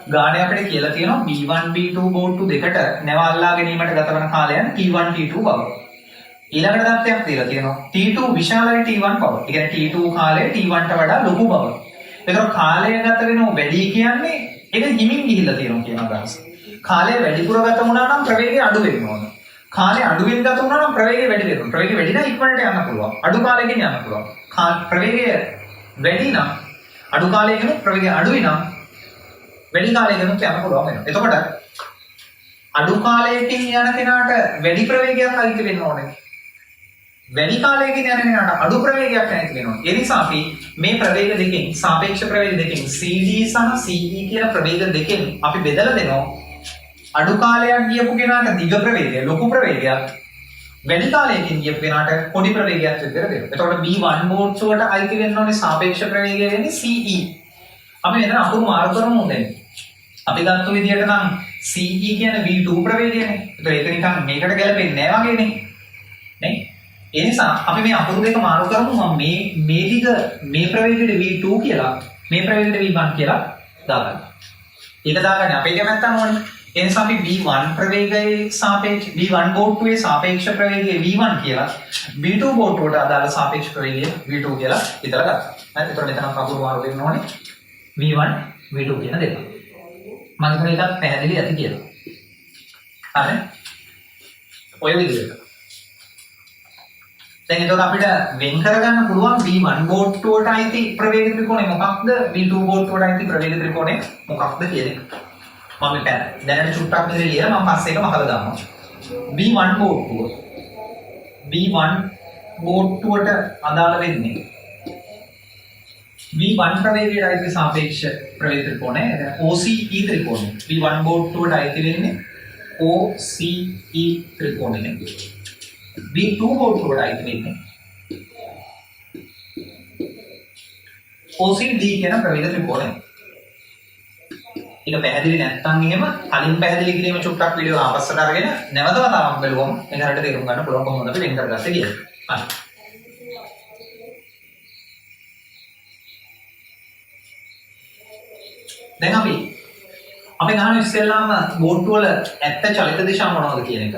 ගානේ අපිට කියලා තියෙනවා B1 B2 බෝට්ටු දෙකට නැව අල්ලා ගැනීමට ගත වන කාලයන් T1 T2 බව. ඊළඟට தත්ත්වයක් තියලා තියෙනවා T2 විශාලයි T1 බව. ඒ කියන්නේ T2 කාලය T1 ට වඩා ලොකු බව. ඒතකොට කාලය ගත වෙනව වැඩි කියන්නේ ඒක හිමින් ගිහිල්ලා තියෙනවා කියන අදහස. කාලය වැඩිපුර ගත වුණා නම් ප්‍රවේගය අඩු වෙන්න ඕන. කාලය අඩුවෙන් ගත වුණා නම් ප්‍රවේගය වැඩි වෙනවා. ප්‍රවේගය වැඩි නම් ඉක්මනට යන්න පුළුවන්. අඩු කාලයකින් යන්න පුළුවන්. ප්‍රවේගය වැඩි නම් අඩු කාලයකින් ප්‍රවේගය අඩුයි නම් වැඩි කාලයකින් යන්න පුළුවන් වෙනවා. එතකොට අඩු කාලයකින් යන කෙනාට වැඩි ප්‍රවේගයක් අයිති වෙන්න ඕනේ. වැඩි කාලයකින් යන කෙනාට අඩු ප්‍රවේගයක් අයිති වෙනවා. ඒ නිසා අපි මේ ප්‍රවේග දෙකෙන් සාපේක්ෂ ප්‍රවේග දෙකෙන් CD සහ CE කියන ප්‍රවේග දෙකෙන් අපි බෙදලා දෙනවා. අඩු කාලයක් ගියපු කෙනාට දිග ප්‍රවේගය ලොකු ප්‍රවේගයක් වැඩි කාලයකින් ගියපු කෙනාට පොඩි ප්‍රවේගයක් විතර දෙනවා. එතකොට B1 බෝට්ටුවට අයිති වෙන්න ඕනේ සාපේක්ෂ ප්‍රවේගය වෙන්නේ CE. අපි මෙතන අකුරු මාරු කරමු දැන්. අපි ගත්ත විදිහට නම් CE කියන්නේ V2 ප්‍රවේගයනේ. ඒතකොට ඒක නිකන් මේකට ගැලපෙන්නේ නැහැ වගේනේ. නේ? ඒ නිසා අපි මේ අකුරු දෙක මාරු කරමු. මම මේ දිග මේ ප්‍රවේගයට V2 කියලා මේ ප්‍රවේගයට V1 කියලා දාගන්න. ඒක දාගන්න අපේ කැමැත්තම ඕනේ. ඒ නිසා අපි V1 ප්‍රවේගයේ සාපේක්ෂ V1 බෝට්ටුවේ සාපේක්ෂ ප්‍රවේගය V1 කියලා V2 බෝට්ටුවට අදාළ සාපේක්ෂ ප්‍රවේගය V2 කියලා හිතලා ගත්තා. හරි. ඒතකොට මෙතන අකුරු මාරු වෙන්න ඕනේ. V1 V2 කියන දෙක. මම හිතන්නේ ඒකත් පැහැදිලි ඇති කියලා. හරි. ඔය විදිහට. දැන් එතකොට අපිට වෙන් කරගන්න පුළුවන් V1 බෝට්ටුවට අයිති ප්‍රවේග ත්‍රිකෝණය මොකක්ද? V2 බෝට්ටුවට අයිති ප්‍රවේග ත්‍රිකෝණය මොකක්ද කියන එක. මම දැනට චුට්ටක් විතර ලියලා මම පස්සේ එක මහලා දානවා. V1 බෝට්ටුවට අදාළ වෙන්නේ V1 ප්‍රවේගයට අයිති සාපේක්ෂ ප්‍රවේග ත්‍රිකෝණය OCE ත්‍රිකෝණය. V1 බෝට්ටුවට අයිති වෙන්නේ OCE ත්‍රිකෝණය. V2 බෝට්ටුවට අයිති වෙන්නේ OCD කියන ප්‍රවේග ත්‍රිකෝණය. ඒක පැහැදිලි නැත්නම් එහෙම කලින් පැහැදිලි කිරීම චුට්ටක් වීඩියෝ ආපස්සට අරගෙන නැවත වතාවක් බලුවම එනහට තේරුම් ගන්න පුළුවන් කොහොමද අපි වෙන් කරගත්තේ කියලා. හරි. දැන් අපි ගන්න ඉස්සෙල්ලාම බෝට්ටු වල ඇත්ත චලිත දිශා මොනවද කියන එක.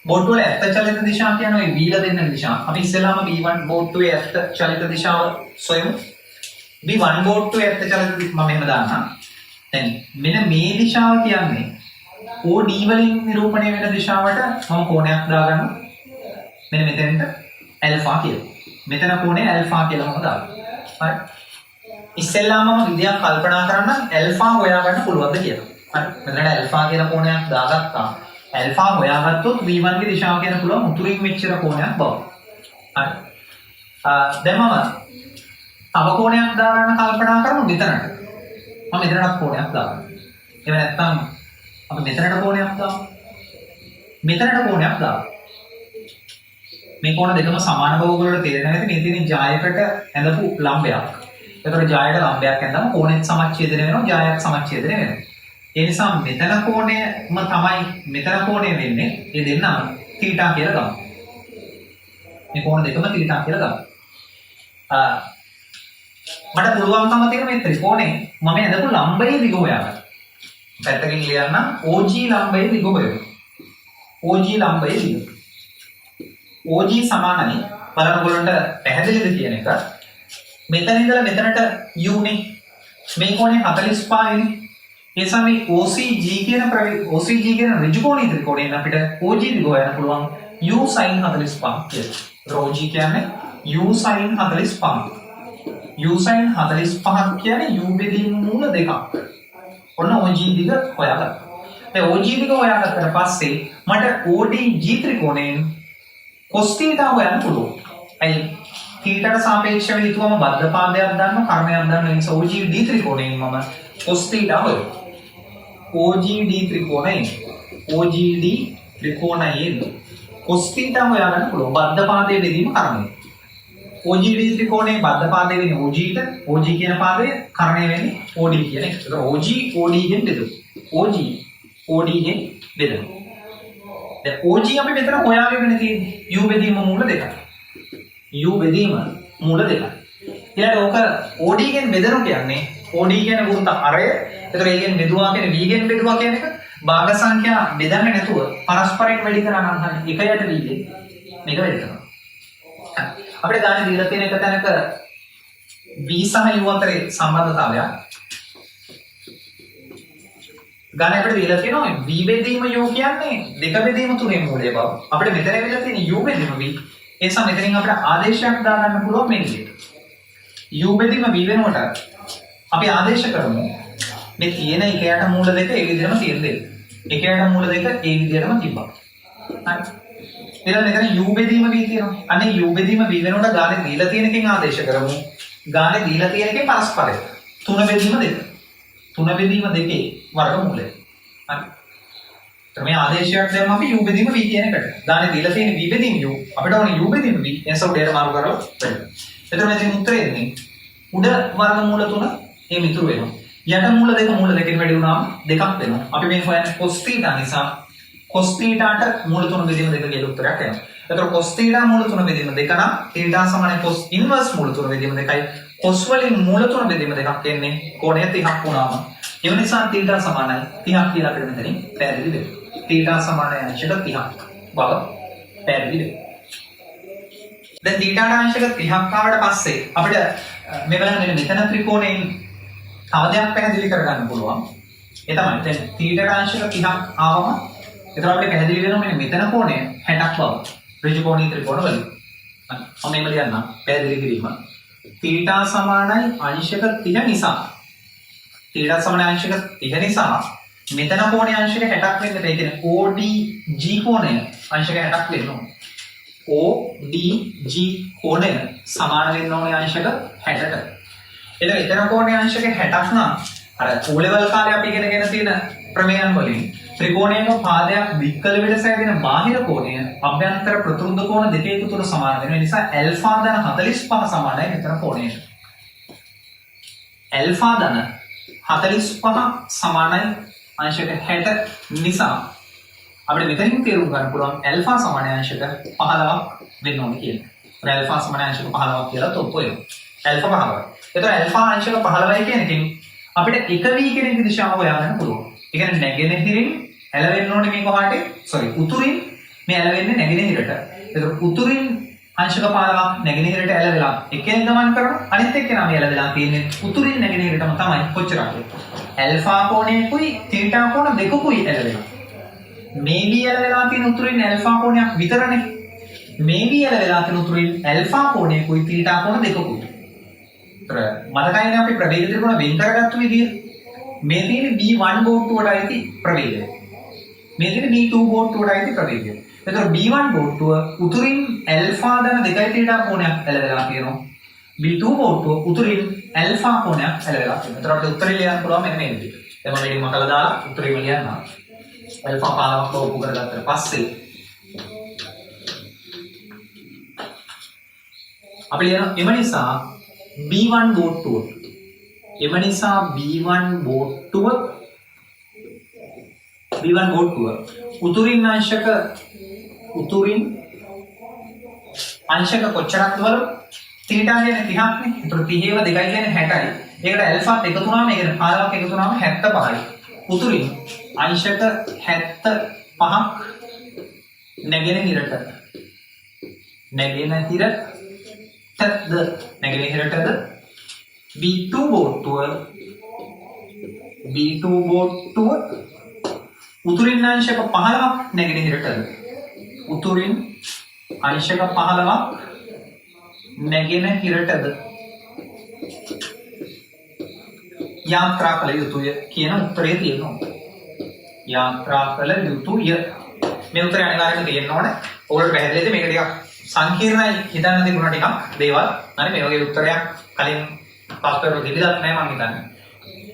බෝට්ටු වල ඇත්ත චලිත දිශා කියන්නේ ඔය වීල දෙන්න දිශා. අපි ඉස්සෙල්ලාම B1 බෝට්ටුවේ ඇත්ත චලිත දිශාව සොයමු. B1 බෝට්ටුවේ ඇත්ත චලිත මම එහෙම දාන්නම්. දැන් මෙන්න මේ දිශාව කියන්නේ OD වලින් නිරූපණය වෙන දිශාවට මම කෝණයක් දාගන්නවා. මෙන්න මෙතෙන්ට ඇල්ෆා කියලා. මෙතන කෝණය ඇල්ෆා කියලා මම දාගන්නවා. හරි. ඉස්සෙල්ලාම මම විදියක් කල්පනා කරන්න ඇල්ෆා හොයාගන්න පුළුවන්ද කියලා. හරි. මෙතන ඇල්ෆා කියන කෝණයක් දාගත්තා. ඇල්ෆා හොයාගත්තොත් V1 ගේ දිශාව කියන පුළුවන් උතුරින් මෙච්චර කෝණයක් බව. හරි. දැන් මම තව කෝණයක් දාගන්න කල්පනා කරමු මෙතනට. මම මෙතනට කෝණයක් දාගන්නවා. එහෙම නැත්නම් අපි මෙතනට කෝණයක් දාමු. මෙතනට කෝණයක් දාමු. මේ කෝණ දෙකම සමාන බව වලට තේරෙනවා නේද? මේ තියෙන ජායකට ඇඳපු ලම්බයක්. ඒතකොට ජායට ලම්බයක් ඇඳලා කෝණෙත් සමච්ඡේදනය වෙනවා, ජායක් සමච්ඡේදනය වෙනවා. ඒ නිසා මෙතන කෝණයම තමයි මෙතන කෝණය වෙන්නේ. මේ දෙන්නම θ කියලා ගමු. මේ කෝණ දෙකම θ කියලා ගමු. මට පුළුවන්කම තියෙන මේ ත්‍රිකෝණේ මම ඇඳපු ලම්බයේ දිග හොයාගන්න. පැත්තකින් ලියන්න OG ලම්බයේ දිග හොයන්න. OG ලම්බයේ දිග. OG සමානයි බලන්න ඔයගොල්ලන්ට පැහැදිලිද කියන එක. මෙතන ඉඳලා මෙතනට u නේ. මේ කොනේ 45 නේ. ඒ නිසා මේ OCG කියන ඍජු කෝණීය ත්‍රිකෝණයෙන් අපිට OG දිග හොයන්න පුළුවන් u sin 45 කියලා. OG කියන්නේ u sin 45. u sin 45 කියන්නේ u බෙදීම මූල දෙකක්. ඔන්න OG දිග හොයාගන්න. දැන් OG දිග හොයාගත්තට පස්සේ මට ODG ත්‍රිකෝණයෙන් cos θ හොයන්න පුළුවන්. අයි θට සාපේක්ෂව හිතුවම බද්ධ පාදයක් දාන්න කර්ණයක් දාන්න ඒ නිසා OGD ත්‍රිකෝණයෙන් මම cos θ හොයනවා. OGD ත්‍රිකෝණයෙන් cos θ හොයාගන්න පුළුවන් බද්ධ පාදයේ බෙදීම කර්ණය. OGD ත්‍රිකෝණයේ බද්ධ පාදය වෙන්නේ OG ට OG කියන පාදය කර්ණය වෙන්නේ OD කියන එක. ඒක OG OD ගෙන් බෙදෙනවා. OG OD ගෙන් බෙදෙනවා. දැන් OG අපි මෙතන හොයාගෙන තියෙන්නේ u බෙදීම මූල දෙකයි. u බෙදීම මූල දෙකයි. ඊළඟට ඕක OD ගෙන් බෙදනවා කියන්නේ OD කියන වෘත්ත අරය. ඒතර ඒකෙන් බෙදුවා කියන්නේ v ගෙන් බෙදුවා කියන එක භාග සංඛ්‍යා බෙදන්නේ නැතුව පරස්පරයෙන් වැඩි කරා නම් හරිය. එක යට v ගෙන් මේක වැඩි කරනවා. අපිට ගානේ දීලා තියෙන එක තැනක v සහ u අතරේ සම්බන්ධතාවයක්. ගානේ අපිට දීලා තියෙනවා v බෙදීම u කියන්නේ දෙක බෙදීම තුනේ මූලය බව. අපිට මෙතන වෙලා තියෙන u බෙදීම v. ඒ නිසා මෙතනින් අපිට ආදේශයක් දාගන්න පුළුවන් මේ විදිහට. u බෙදීම v වෙනකොට අපි ආදේශ කරමු මේ තියෙන එක යට මූල දෙක ඒ විදිහටම තියෙන දෙක. එක යට මූල දෙක ඒ විදිහටම තිබ්බා. හරි. ඊළඟ මෙතන u බෙදීම v තියෙනවා. අනේ u බෙදීම v වෙනකොට ගානේ දීලා තියෙන එකෙන් ආදේශ කරමු. ගානේ දීලා තියෙන එකේ පරස්පරය. තුන බෙදීම දෙක. තුන බෙදීම දෙකේ වර්ගමූලය. හරි. මේ ආදේශයක් දැම්ම අපි u බෙදීම v කියන එකට. ගානේ දීලා තියෙන v බෙදීම u. අපිට ඕනේ u බෙදීම v. එන්ස උඩට මාරු කරලා වෙන්න. එතකොට මෙතන උත්තරේ එන්නේ උඩ වර්ගමූල 3 එහෙම ඉතුරු වෙනවා. යට මූල දෙකෙන් වැඩි වුණාම දෙකක් වෙනවා. අපි මේ හොයන්නේ cos θ නිසා cos θ ට මූල 3 බෙදීම 2 කියලා උත්තරයක් එනවා. එතකොට cos θ මූල 3 බෙදීම 2 නම් θ සමානයි cos inverse මූල 3 බෙදීම 2යි. cos වලින් මූල 3 බෙදීම 2ක් එන්නේ කෝණය 30ක් වුණාම. ඒ නිසා θ සමානයි 30ක් කියලා අපිට මෙතනින් පැහැදිලි වෙනවා. θ සමානයි අංශක 30ක් බව පැහැදිලි වෙනවා. දැන් θ ට අංශක 30ක් ආවට පස්සේ අපිට මේ බලන්න මෙතන ත්‍රිකෝණයෙන් තව දෙයක් පැහැදිලි කරගන්න පුළුවන්. ඒ තමයි දැන් θ ට අංශක 30ක් ආවම එතකොට අපිට පැහැදිලි වෙනවා මෙන්න මෙතන කෝණය 60ක් බව. ඍජු කෝණීය ත්‍රිකෝණ වලින්. මම මේක ලියන්නම් පැහැදිලි කිරීම. θ සමානයි අංශක 30 නිසා. θ සමානයි අංශක 30 නිසා මෙතන කෝණය අංශක 60ක් වෙන්න බෑ. ඒ කියන්නේ ODG කෝණය අංශක 60ක් වෙන්න ඕනේ. ODG කෝණය සමාන වෙන්න ඕනේ අංශක 60ට. එතන කෝණය අංශක 60ක් නම් අර O level කාලේ අපි ඉගෙනගෙන තියෙන ප්‍රමේයන් වලින් ත්‍රිකෝණයක පාදයක් දික්කල වෙලස ඇදෙන බාහිර කෝණය අභ්‍යන්තර ප්‍රතිරුද්ධ කෝණ දෙකේ එකතුර සමාන වෙනවා. ඒ නිසා ඇල්ෆා ධන 45 සමානයි මෙතන කෝණයට. ඇල්ෆා ධන 45 සමානයි අංශක 60 නිසා අපිට මෙතනින් තේරුම් ගන්න පුළුවන් ඇල්ෆා සමානයි අංශක 15ක් වෙන්න ඕනේ කියලා. ඒත් ඇල්ෆා සමානයි අංශක 15ක් කියලා තොප්පු වෙනවා. ඇල්ෆා 15යි. ඒතර ඇල්ෆා අංශක 15යි කියන එකෙන් අපිට එක v කෙනෙක්ගේ දිශාව හොයාගන්න පුළුවන්. ඒ කියන්නේ නැගෙනහිරින් ඇලවෙන්න ඕනේ මේ කොහාට? උතුරින් මේ ඇලවෙන්නේ නැගෙනහිරට. ඒතර උතුරින් අංශක 15ක් නැගෙනහිරට ඇලවෙලා එකෙන් ගමන් කරනවා. අනිත් එක්කෙනා මේ ඇලවෙලා තියෙන්නේ උතුරින් නැගෙනහිරටම තමයි කොච්චරක්. ඇල්ෆා කෝණයකුයි තීටා කෝණ දෙකකුයි ඇලවෙලා. මේ v ඇලවෙලා තියෙන උතුරින් ඇල්ෆා කෝණයක් විතරනේ. මේ v ඇලවෙලා තියෙන උතුරින් ඇල්ෆා කෝණයකුයි තීටා කෝණ දෙකකුයි. ඒතර මතකයිනේ අපි ප්‍රවේග ත්‍රිකෝණ වෙන් කරගත්තු විදිය. මේ තියෙන B1 බෝට්ටුවට අයිති ප්‍රවේගය. මේ තියෙන B2 බෝට්ටුවට අයිති ප්‍රවේගය. එතකොට B1 බෝට්ටුව උතුරින් ඇල්ෆා ධන 2 තීටා කෝණයක් ඇලවෙලා තියෙනවා. B2 බෝට්ටුව උතුරින් ඇල්ෆා කෝණයක් ඇලවෙලා තියෙනවා. එතකොට අපිට උත්තරේ ලියන්න පුළුවන් මෙන්න මේ විදිහට. දැන් මම මේක මකලා දාලා උත්තරේම ලියන්නම්. ඇල්ෆා 15ක් ඔප්පු කරගත්තට පස්සේ අපි ලියන එම නිසා B1 බෝට්ටුව උතුරින් අංශක කොච්චරක්ද බලමු තීටා කියන්නේ 30ක් නේ. ඒතර 30 2 කියන්නේ 60යි. ඒකට ඇල්ෆාත් එකතු වුණාම ඒ කියන්නේ 15ක් එකතු වුණාම 75යි. උතුරින් අංශක 75ක් නැගෙනහිරට නැගෙනහිරටද B2 බෝට්ටුව උතුරින් අංශක 15ක් නැගෙනහිරටද උතුරින් අංශක 15ක් නැගෙනහිරටද යාත්‍රා කළ යුතුය කියන උත්තරය තියෙනවා. යාත්‍රා කළ යුතුය. මේ උත්තරය අනිවාර්යයෙන්ම තියෙන්න ඕනේ. ඔයගොල්ලෝ පැහැදිලිද මේක ටිකක් සංකීර්ණයි හිතන්න තිබුණා ටිකක් දේවල්. හරි මේ වගේ උත්තරයක් කලින් පාස් කරලා දෙවිලක් නැහැ මම හිතන්නේ.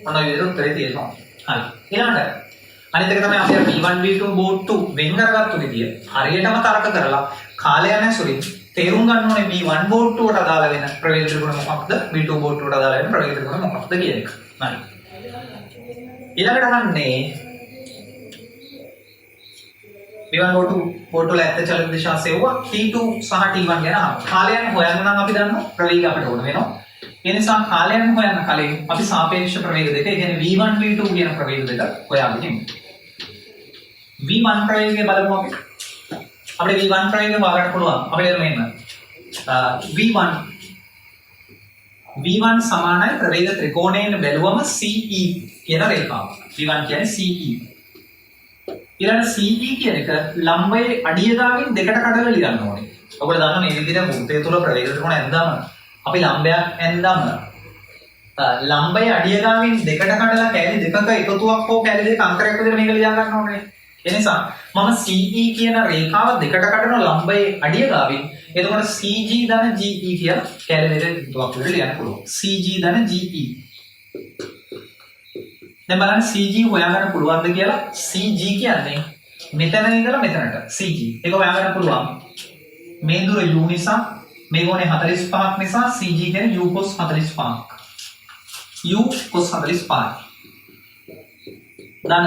මොන විදිහට උත්තරේ තියෙනවා. හරි. ඊළඟට අනිත් එක තමයි අපි B1 B2 බෝඩ් 2 වෙන් කරගත්තු විදිය. හරියටම තර්ක කරලා කාලය නැසුරින් තේරුම් ගන්න ඕනේ B1 බෝඩ් 2ට අදාළ වෙන ප්‍රවේග ත්‍රිකෝණ මොකක්ද? B2 බෝඩ් 2ට අදාළ වෙන ප්‍රවේග ත්‍රිකෝණ මොකක්ද කියන එක. හරි. ඊළඟට අහන්නේ B1 බෝඩ් 2 වල ඇත්ත චලන දිශා සෙව්වා T2 සහ T1 ගැන අහනවා. කාලයන් හොයන්න නම් අපි දන්නවා ප්‍රවේග අපිට ඕන වෙනවා. ඒ නිසා කාලයන් හොයන්න කලින් අපි සාපේක්ෂ ප්‍රවේග දෙක, ඒ කියන්නේ V1 V2 කියන ප්‍රවේග දෙක හොයාගෙන ඉමු. V1 ප්‍රවේගය බලමු අපි. අපිට V1 ප්‍රවේගය හොයාගන්න පුළුවන්. අපිට මෙන්න V1 සමානයි ප්‍රවේග ත්‍රිකෝණයෙන් බැලුවම CE කියන රේඛාව. V1 කියන්නේ CE. ඊළඟ CE කියන එක ලම්බයේ අඩිය ගාමින් දෙකට කඩලා ලියන්න ඕනේ. ඔයගොල්ලෝ දන්නවා මේ විදිහට වෘත්තය තුල ප්‍රවේග ත්‍රිකෝණ ඇඳාම අපි ලම්බයක් ඇඳාම ලම්බයේ අඩිය ගාමින් දෙකට කඩලා කැලි දෙකක එකතුවක් හෝ කැලි දෙක අන්තරයක් විදිහට මේක ලියා ගන්න ඕනේ. ඒ නිසා මම CE කියන රේඛාව දෙකට කඩන ලම්බයේ අඩිය ගාවින් එතකොට CG ධන GE කියලා කැලි දෙක එකතුවක් විදිහට ලියන්න පුළුවන්. CG ධන GE. දැන් බලන්න CG හොයාගන්න පුළුවන්ද කියලා. CG කියන්නේ මෙතන ඉඳලා මෙතනට CG. ඒක හොයාගන්න පුළුවන්. මේ දුර u නිසා මේ ගෝණය 45ක් නිසා CG කියන්නේ u cos 45ක්. u cos 45ක්. ධන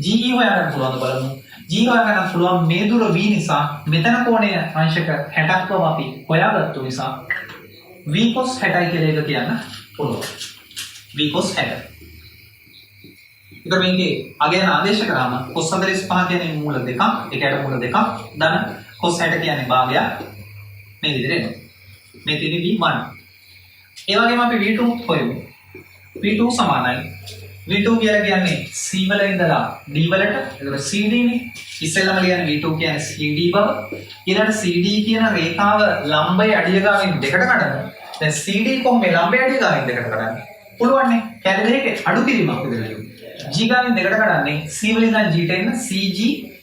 GE හොයාගන්න පුළුවන්ද බලමු. GE හොයාගන්න පුළුවන් මේ දුර v නිසා මෙතන කෝණය අංශක 60ක් බව අපි හොයාගත්තු නිසා v cos 60යි කියලා එක කියන්න පුළුවන්. v cos 60. මේකේ අගයන ආදේශ කරාම cos 45 කියන්නේ මූල දෙකක්, ඒකට මූල දෙකක්, ධන cos 60 කියන්නේ භාගයක්. මේ විදිහට එනවා. මේ තියෙන්නේ V1. ඒ වගේම අපි V2 හොයමු. V2 සමානයි. V2 කියලා කියන්නේ C වල ඉඳලා D වලට. ඒකට CD නේ. ඉස්සෙල්ලාම ලියන්නේ V2 කියන්නේ CD බව. ඊළඟට CD කියන රේඛාව ලම්බයේ අඩිය ගාමින් දෙකට කඩනවා. දැන් CD කොහොමද ලම්බයේ අඩිය ගාමින් දෙකට කඩන්නේ? පුළුවන් නේ. කැලේ දෙකේ අඩු කිරීමක් විදිහට. G ගාමින් දෙකට කඩන්නේ C වලින් ඉඳන් G ට එන්න CG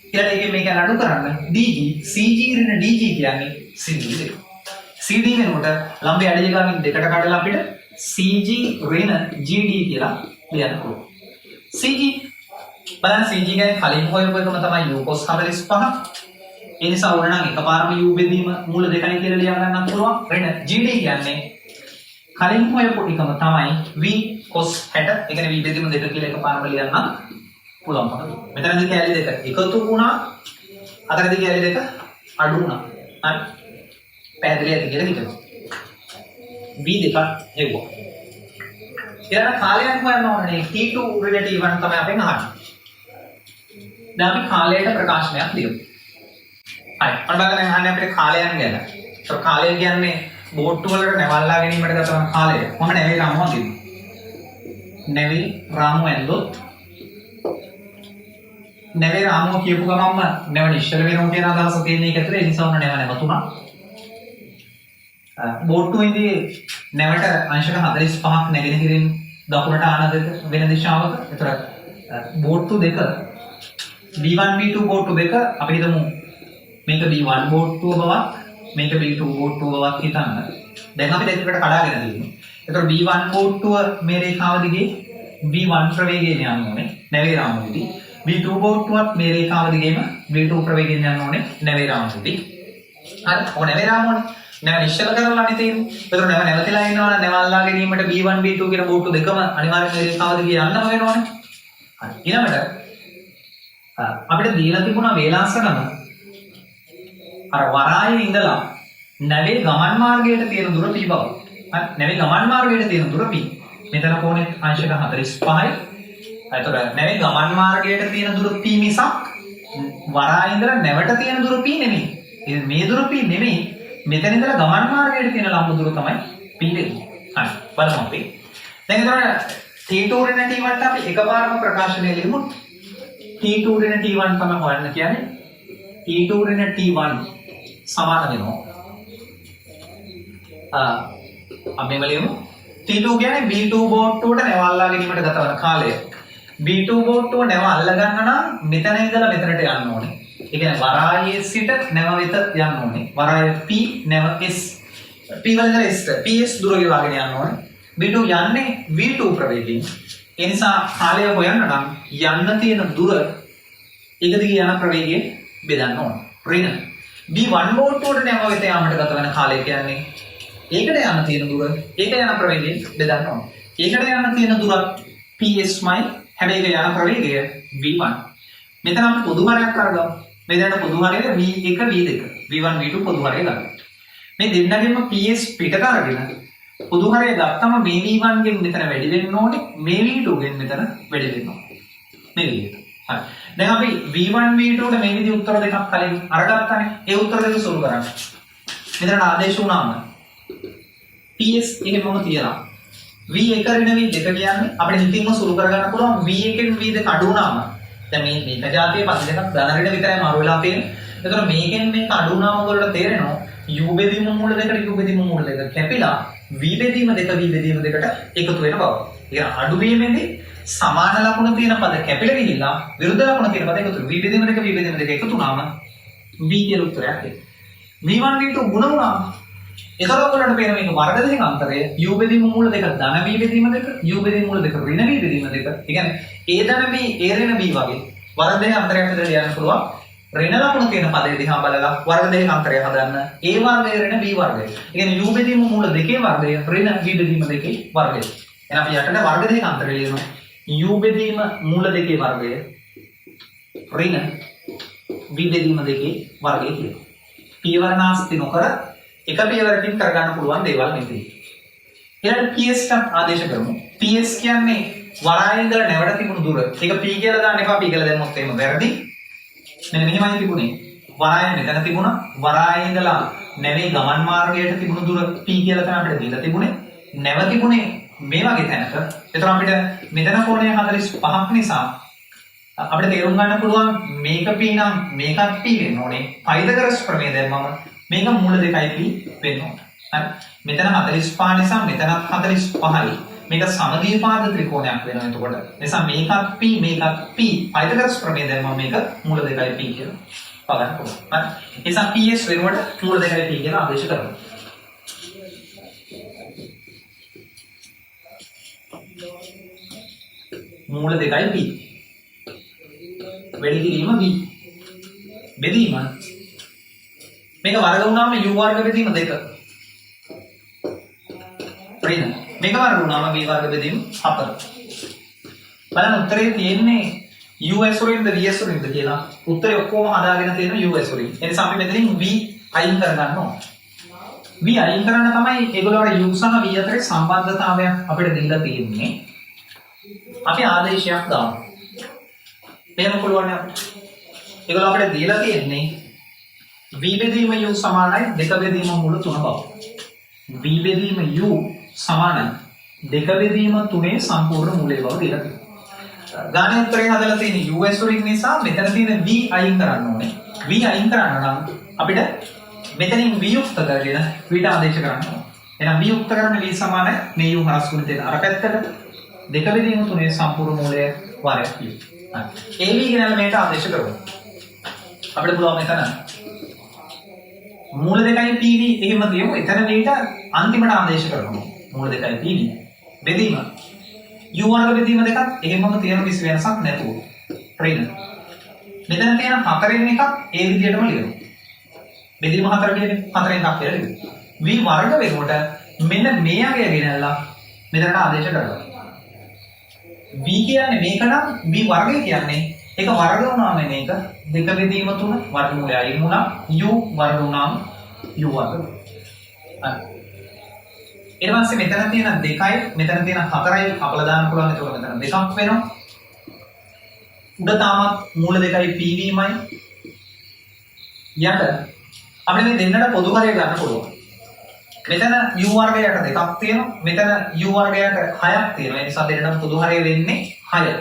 ඊළඟ එකේ මේක අඩු කරන්න DG CG ඍණ DG කියන්නේ CD දෙක. CD වෙනකොට ලම්බයේ අඩිය ගාමින් දෙකට කඩලා අපිට CG ඍණ GD කියලා ලියන්න පුළුවන්. CG බලන්න CG කියන්නේ කලින් හොයපු එකම තමයි u cos 45. ඒ නිසා ඕන නම් එකපාරම u බෙදීම මූල දෙකයි කියලා ලියා ගන්නත් පුළුවන්. ඍණ GD කියන්නේ කලින් හොයපු එකම තමයි v cos 60. ඒ කියන්නේ v බෙදීම දෙක කියලා එකපාරම ලියන්න පුළුවන්. මෙතනදී කැලි දෙක එකතු වුණා. අතරදී කැලි දෙක අඩු වුණා. හරි. පැහැදිලි ඇති කියලා හිතනවා. v දෙක හෙව්වා. ඊළඟ කාලයක් හොයන්න ඕනේ. T2 relative one තමයි අපෙන් අහන්නේ. දැන් අපි කාලයට ප්‍රකාශනයක් ලියමු. හරි. අන්න බලන්න අහන්නේ අපිට කාලයන් ගැන. ඒක කාලය කියන්නේ බෝට්ටු වලට නැවල්ලා ගැනීමට ගත කරන කාලය. මම නැවේ රාමුවක් දෙන්න. නැවේ රාමුව ඇන්දොත් නැවේ රාමුව කියපු ගමන්ම නැව නිශ්චල වෙනවා කියන අදහස තියෙන එක ඇතුලේ ඒ නිසා උන නැව නැවතුණා. බෝට්ටුවේදී නැවට අංශක 45ක් නැගෙනහිරින් දකුණට ආන වෙන දිශාවක. ඒතර බෝට්ටු දෙක B1 B2 බෝට්ටු දෙක අපි හිතමු මේක B1 බෝට්ටුව බවක් මේක B2 බෝට්ටුව බවක් හිතන්න. දැන් අපි දෙකකට කඩාගෙන තියෙනවා. ඒතර B1 බෝට්ටුව මේ රේඛාව දිගේ B1 ප්‍රවේගයෙන් යන්න ඕනේ නැවේ රාමුවේදී. B2 බෝට්ටුවත් මේ රේඛාව දිගේම B2 ප්‍රවේගයෙන් යන්න ඕනේ නැවේ රාමුවේදී. හරි. ඔක නැවේ රාමුවනේ. නැව නිශ්චල කරලානේ තියෙන්නේ. ඒතර නැව නැවතිලා ඉන්නවා නම් නැවල්ලා ගැනීමට B1 B2 කියන බෝට්ටු දෙකම අනිවාර්යයෙන්ම රේඛාව දිගේ යන්නම වෙනවනේ. හරි. ඊළඟට අපිට දීලා තිබුණා වේලාසනම අර වරායේ ඉඳලා නැවේ ගමන් මාර්ගයට තියෙන දුර p බව. හරි. නැවේ ගමන් මාර්ගයට තියෙන දුර p. මෙතන කෝණේ අංශක 45යි. එතකොට නැවේ ගමන් මාර්ගයට තියෙන දුර p මිසක් වරා ඉඳලා නැවට තියෙන දුර p නෙමෙයි. මේ දුර p නෙමෙයි. මෙතන ඉඳලා ගමන් මාර්ගයට තියෙන ලම්බ දුර තමයි p වෙන්නේ. හරි. බලමු අපි. දැන් එතකොට T2 ඍණ T1 අපි එකපාරම ප්‍රකාශනය ලියමු. T2 ඍණ T1 තමයි හොයන්න කියන්නේ. T2 ඍණ T1 සමාන වෙනවා. අපි මෙලියමු. T2 කියන්නේ B2 බෝට්ටුවට නැව අල්ලා ගැනීමට ගත වන කාලය. B2 බෝට්ටුව නැව අල්ල ගන්න නම් මෙතන ඉඳලා මෙතනට යන්න ඕනේ. ඒ කියන්නේ වරායේ සිට නැව වෙත යන්න ඕනේ. වරාය P නැව S. P වල ඉඳලා S PS දුර ගෙවාගෙන යන්න ඕනේ. B2 යන්නේ V2 ප්‍රවේගයෙන්. ඒ නිසා කාලය හොයන්න නම් යන්න තියෙන දුර එක දිගේ යන ප්‍රවේගයෙන් බෙදන්න ඕනේ. ඍණ B1 බෝට්ටුවට නැව වෙත යාමට ගත වෙන කාලය කියන්නේ ඒකට යන තියෙන දුර ඒක යන ප්‍රවේගයෙන් බෙදන්න ඕනේ. ඒකට යන තියෙන දුර PS-මයි හැබැයි ඒක යන ප්‍රවේගය V1. මෙතන අපි පොදු හරයක් අරගමු. මෙතන පොදු හරය V1 V2 V1 V2 පොදු හරය ගන්න. මේ දෙන්නගෙම PS පිටට අරගෙන පොදු හරය ගත්තම මේ V1 ගෙන් මෙතන වැඩි වෙන්න ඕනේ. මේ V2 ගෙන් මෙතන වැඩි වෙන්න ඕනේ. මේ විදිහට. හරි. දැන් අපි V1 V2 ට මේ විදිහ උත්තර දෙකක් කලින් අරගත්තානේ. ඒ උත්තර දෙක සුළු කරන්න. මෙතන ආදේශ වුණාම PS එහෙමම තියලා V1 ඍණ V2 කියන්නේ අපිට හිතින්ම සුළු කරගන්න පුළුවන් V1 න් V2 අඩු වුණාම දැන් මේ ජාතියේ පද දෙකක් ධන ඍණ විතරයි මාරු වෙලා තියෙන්නේ. ඒතර මේකෙන් මේක අඩු වුණාම ඔයගොල්ලෝ තේරෙනවා U බෙදීම මූල දෙකට U බෙදීම මූල දෙක කැපිලා V බෙදීම දෙක V බෙදීම දෙකට එකතු වෙන බව. ඒ අඩු වීමේදී සමාන ලකුණු තියෙන පද කැපිලා ගිහිල්ලා විරුද්ධ ලකුණු තියෙන පද එකතු වෙනවා. V බෙදීම දෙක V බෙදීම දෙක එකතු වුණාම V කියලා උත්තරයක් එනවා. V1 V2 ගුණ වුණාම ඒතර ඔයගොල්ලන්ට පේන මේක වර්ග දෙකක අන්තරය U බෙදීම මූල දෙක ධන V බෙදීම දෙක U බෙදීම මූල දෙක ඍණ V බෙදීම දෙක. ඒ කියන්නේ A ධන B A ඍණ B වගේ වර්ග දෙක අන්තරයක් හදලා ලියන්න පුළුවන්. ඍණ ලකුණු තියෙන පදේ දිහා බලලා වර්ග දෙකක අන්තරය හදන්න A වර්ගය ඍණ B වර්ගය. ඒ කියන්නේ U බෙදීම මූල දෙකේ වර්ගය ඍණ V බෙදීම දෙකේ වර්ගය. එහෙනම් අපි යටට වර්ග දෙකක අන්තරය ලියනවා. U බෙදීම මූල දෙකේ වර්ගය ඍණ V බෙදීම දෙකේ වර්ගය කියලා. පියවරනාස්ති නොකර එක පියවරකින් කරගන්න පුළුවන් දේවල් නෙමෙයි. ඊළඟට PS ට ආදේශ කරමු. PS කියන්නේ වරායේ ඉඳලා නැවට තිබුණු දුර. ඒක P කියලා දාන්න එපා. P කියලා දැම්මොත් එහෙම වැරදි. මෙන්න මෙහෙමයි තිබුණේ. වරායේ මෙතන තිබුණා. වරායේ ඉඳලා නැවේ ගමන් මාර්ගයට තිබුණු දුර P කියලා තමයි අපිට දීලා තිබුණේ. නැව තිබුණේ මේ වගේ තැනක. ඒතර අපිට මෙතන කෝණය 45ක් නිසා අපිට තේරුම් ගන්න පුළුවන් මේක P නම් මේකත් P වෙන්න ඕනේ. පයිතගොරස් ප්‍රමේය දැම්මම මේක මූල 2යි P වෙන්න ඕනේ. හරි. මෙතන 45 නිසා මෙතනත් 45යි. මේක සමද්විපාද ත්‍රිකෝණයක් වෙනවා එතකොට. නිසා මේකත් P මේකත් P පයිතගොරස් ප්‍රමේය දැම්මම මේක මූල 2යි P කියලා පගන්න පුළුවන්. හරි. නිසා PS වෙනුවට මූල 2යි P කියලා ආදේශ කරනවා. මූල 2යි P වැඩි කිරීම V බෙදීම මේක වර්ග වුණාම U වර්ග බෙදීම 2 ඍණ මේක වර්ග වුණාම V වර්ග බෙදීම 4 බලන්න උත්තරේ තියෙන්නේ U ඇසුරින්ද V ඇසුරින්ද කියලා උත්තරේ ඔක්කොම හදාගෙන තියෙන U ඇසුරින් ඒ නිසා අපි මෙතනින් V අයින් කරගන්න ඕනේ V අයින් කරන්න තමයි ඒගොල්ලෝට U සහ V අතරේ සම්බන්ධතාවයක් අපිට දීලා තියෙන්නේ අපි ආදේශයක් දාමු එහෙම පුළුවන් නේ අපිට. ඒගොල්ලෝ අපිට දීලා තියෙන්නේ V බෙදීම U සමානයි 2 බෙදීම මුල 3 බව. V බෙදීම U සමානයි 2 බෙදීම 3 සම්පූර්ණ මූලය බව දීලා තියෙනවා. ගානේ උත්තරේ හදලා තියෙන U ඇසුරින් නිසා මෙතන තියෙන V අයින් කරන්න ඕනේ. V අයින් කරන්න නම් අපිට මෙතනින් V යුක්ත කරගෙන V ට ආදේශ කරන්න ඕනේ. එහෙනම් V යුක්ත කරන V සමානයි මේ U හරස් ගුණ දෙන අර පැත්තට 2 බෙදීම 3 සම්පූර්ණ මූලය වරයක් U. ඒ V ගෙනල්ලා මේකට ආදේශ කරමු. අපිට පුළුවන් මෙතන මූල 2යි PV එහෙම තියමු. එතන වේට අන්තිමට ආදේශ කරනවා. මූල 2යි PV බෙදීම U වර්ග බෙදීම දෙකක් එහෙමම තියෙන කිසි වෙනසක් නැතුව. ඍණ. මෙතන තියෙන 4 එකක් ඒ විදිහටම ලියනවා. බෙදීම 4 කියන්නේ 4 එකක් කියලා ලියනවා. V වර්ග වෙනකොට මෙන්න මේ අගය ගෙනල්ලා මෙතනට ආදේශ කරනවා. V කියන්නේ මේක නම් V වර්ගය කියන්නේ ඒක වර්ග වුණාම මේක 2 බෙදීම 3 වර්ගමූලය අයින් වුණා U වර්ග වුණාම u වර්ග. ඊට පස්සේ මෙතන තියෙන 2යි මෙතන තියෙන 4යි කපලා දාන්න පුළුවන්. එතකොට මෙතන 2ක් වෙනවා. උඩ තාමත් මූල 2යි pvමයි. යට අපිට මේ දෙන්නට පොදු හරය ගන්න පුළුවන්. මෙතන u වර්ගයට 2ක් තියෙනවා. මෙතන u වර්ගයට 6ක් තියෙනවා. ඒ නිසා දෙන්නට පොදු හරය වෙන්නේ 6.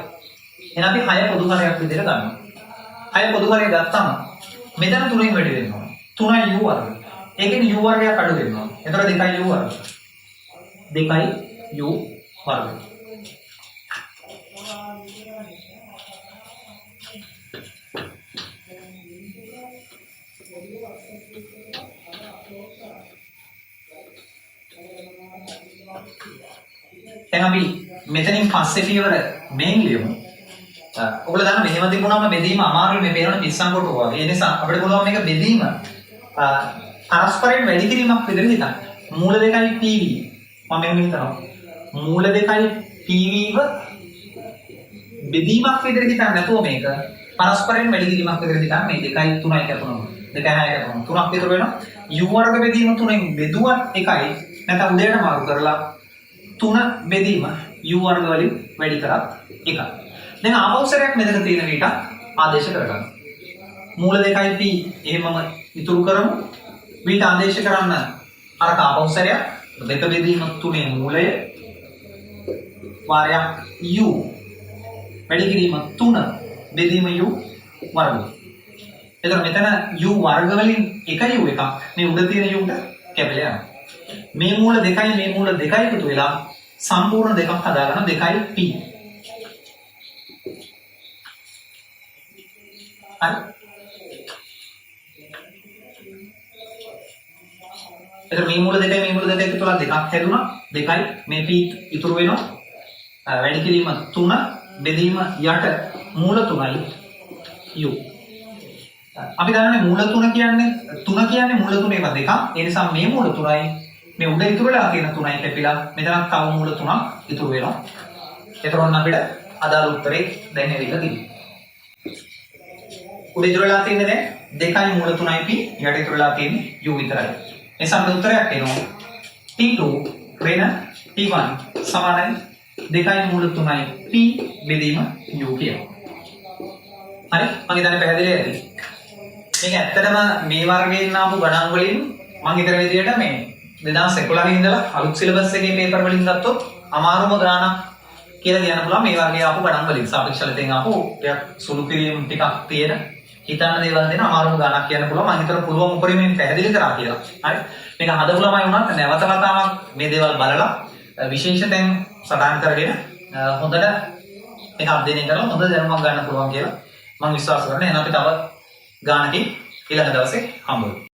එහෙනම් අපි 6 පොදු හරයක් විදිහට ගන්නවා. 6 පොදු හරය ගත්තම මෙතන 3න් වැඩි වෙනවා. 3යි u වර්ග. ඒකෙන් u වර්ගයක් අඩු වෙනවා. එතකොට 2යි u වර්ග. 2යි u වර්ග. දැන් අපි මෙතනින් පස්සේ පියවර මෙයින් ලියමු. ඔයගොල්ලෝ දන්න මෙහෙම තිබුණාම බෙදීම අමාරුයි මේ පේනවනේ පිස්සන් කොටුව වගේ. ඒ නිසා අපිට පුළුවන් මේක බෙදීම පරස්පරයෙන් වැඩි කිරීමක් විදිහට හිතන්න. මූල 2යි pv. මම මෙහෙම හිතනවා. මූල 2යි pv ව බෙදීමක් විදිහට හිතන්න නැතුව මේක පරස්පරයෙන් වැඩි කිරීමක් විදිහට හිතන්න. මේ 2යි 3යි කැපුණා. 2යි 6යි කැපුණා. 3ක් විතර වෙනවා. u වර්ග බෙදීම 3න් බෙදුවත් 1යි. නැත්නම් උදේට මාරු කරලා 3 බෙදීම u වර්ග වලින් වැඩි කරත් 1යි. දැන් ආපෞසරයක් මෙතන තියෙන විට ආදේශ කරගන්න. මූල 2යි p එහෙමම ඉතුරු කරමු. විට ආදේශ කරන්න අර ආපෞසරයක් 2 බෙදීම 3 මූලය වාරයක් u වැඩි කිරීම 3 බෙදීම u වර්ග. එතකොට මෙතන u වර්ග වලින් 1 u එකක් මේ උඩ තියෙන u ට කැපිලා යනවා. මේ මූල 2යි මේ මූල 2යි එකතු වෙලා සම්පූර්ණ දෙකක් හදාගන්න 2යි p. හරි. එතකොට මේ මූල 2යි මේ මූල 2යි එකතු වෙලා දෙකක් හැදුණා. 2යි මේ p ඉතුරු වෙනවා. වැඩි කිරීම 3 බෙදීම යට මූල 3යි u. අපි දන්නනේ මූල 3 කියන්නේ මූල 3 ඒවා දෙකක්. ඒ නිසා මේ මූල 3යි මේ උඩ ඉතුරු වෙලා තියෙන 3යි කැපිලා මෙතනක් තව මූල 3ක් ඉතුරු වෙනවා. එතකොට අපිට අදාළ උත්තරේ දැන් එවිලා තියෙනවා. උඩ ඉතුරු වෙලා තියෙන්නේ දැන් 2යි මූල 3යි p යට ඉතුරු වෙලා තියෙන්නේ u විතරයි. ඒ නිසා අපිට උත්තරයක් එනවා p2 ඍණ p1 සමානයි 2යි මූල 3යි p බෙදීම u කියලා. හරි මම හිතන්නේ පැහැදිලි ඇති. මේක ඇත්තටම මේ වර්ගයෙන් ආපු ගණන් වලින් මම හිතන විදිහට මේ 2011 ඉඳලා අලුත් සිලබස් එකේ පේපර් වලින් ගත්තොත් අමාරුම ගණනක් කියලා කියන්න පුළුවන් මේ වර්ගයේ ආපු ගණන් වලින් සාපේක්ෂවලෙන් ආපු ටිකක් සුළු කිරීම ටිකක් තියෙන හිතන්න දේවල් දෙන අමාරුම ගණනක් කියන්න පුළුවන්. මම හිතන පුළුවන් උපරිමයෙන් පැහැදිලි කරා කියලා. හරි මේක හදපු ළමයි වුණත් නැවත වතාවක් මේ දේවල් බලලා විශේෂ තැන් සටහන් කරගෙන හොඳට මේක අධ්‍යයනය කරලා හොඳ දැනුමක් ගන්න පුළුවන් කියලා මම විශ්වාස කරනවා. එහෙනම් අපි තව ගානකින් ඊළඟ දවසේ හම්බ වෙමු.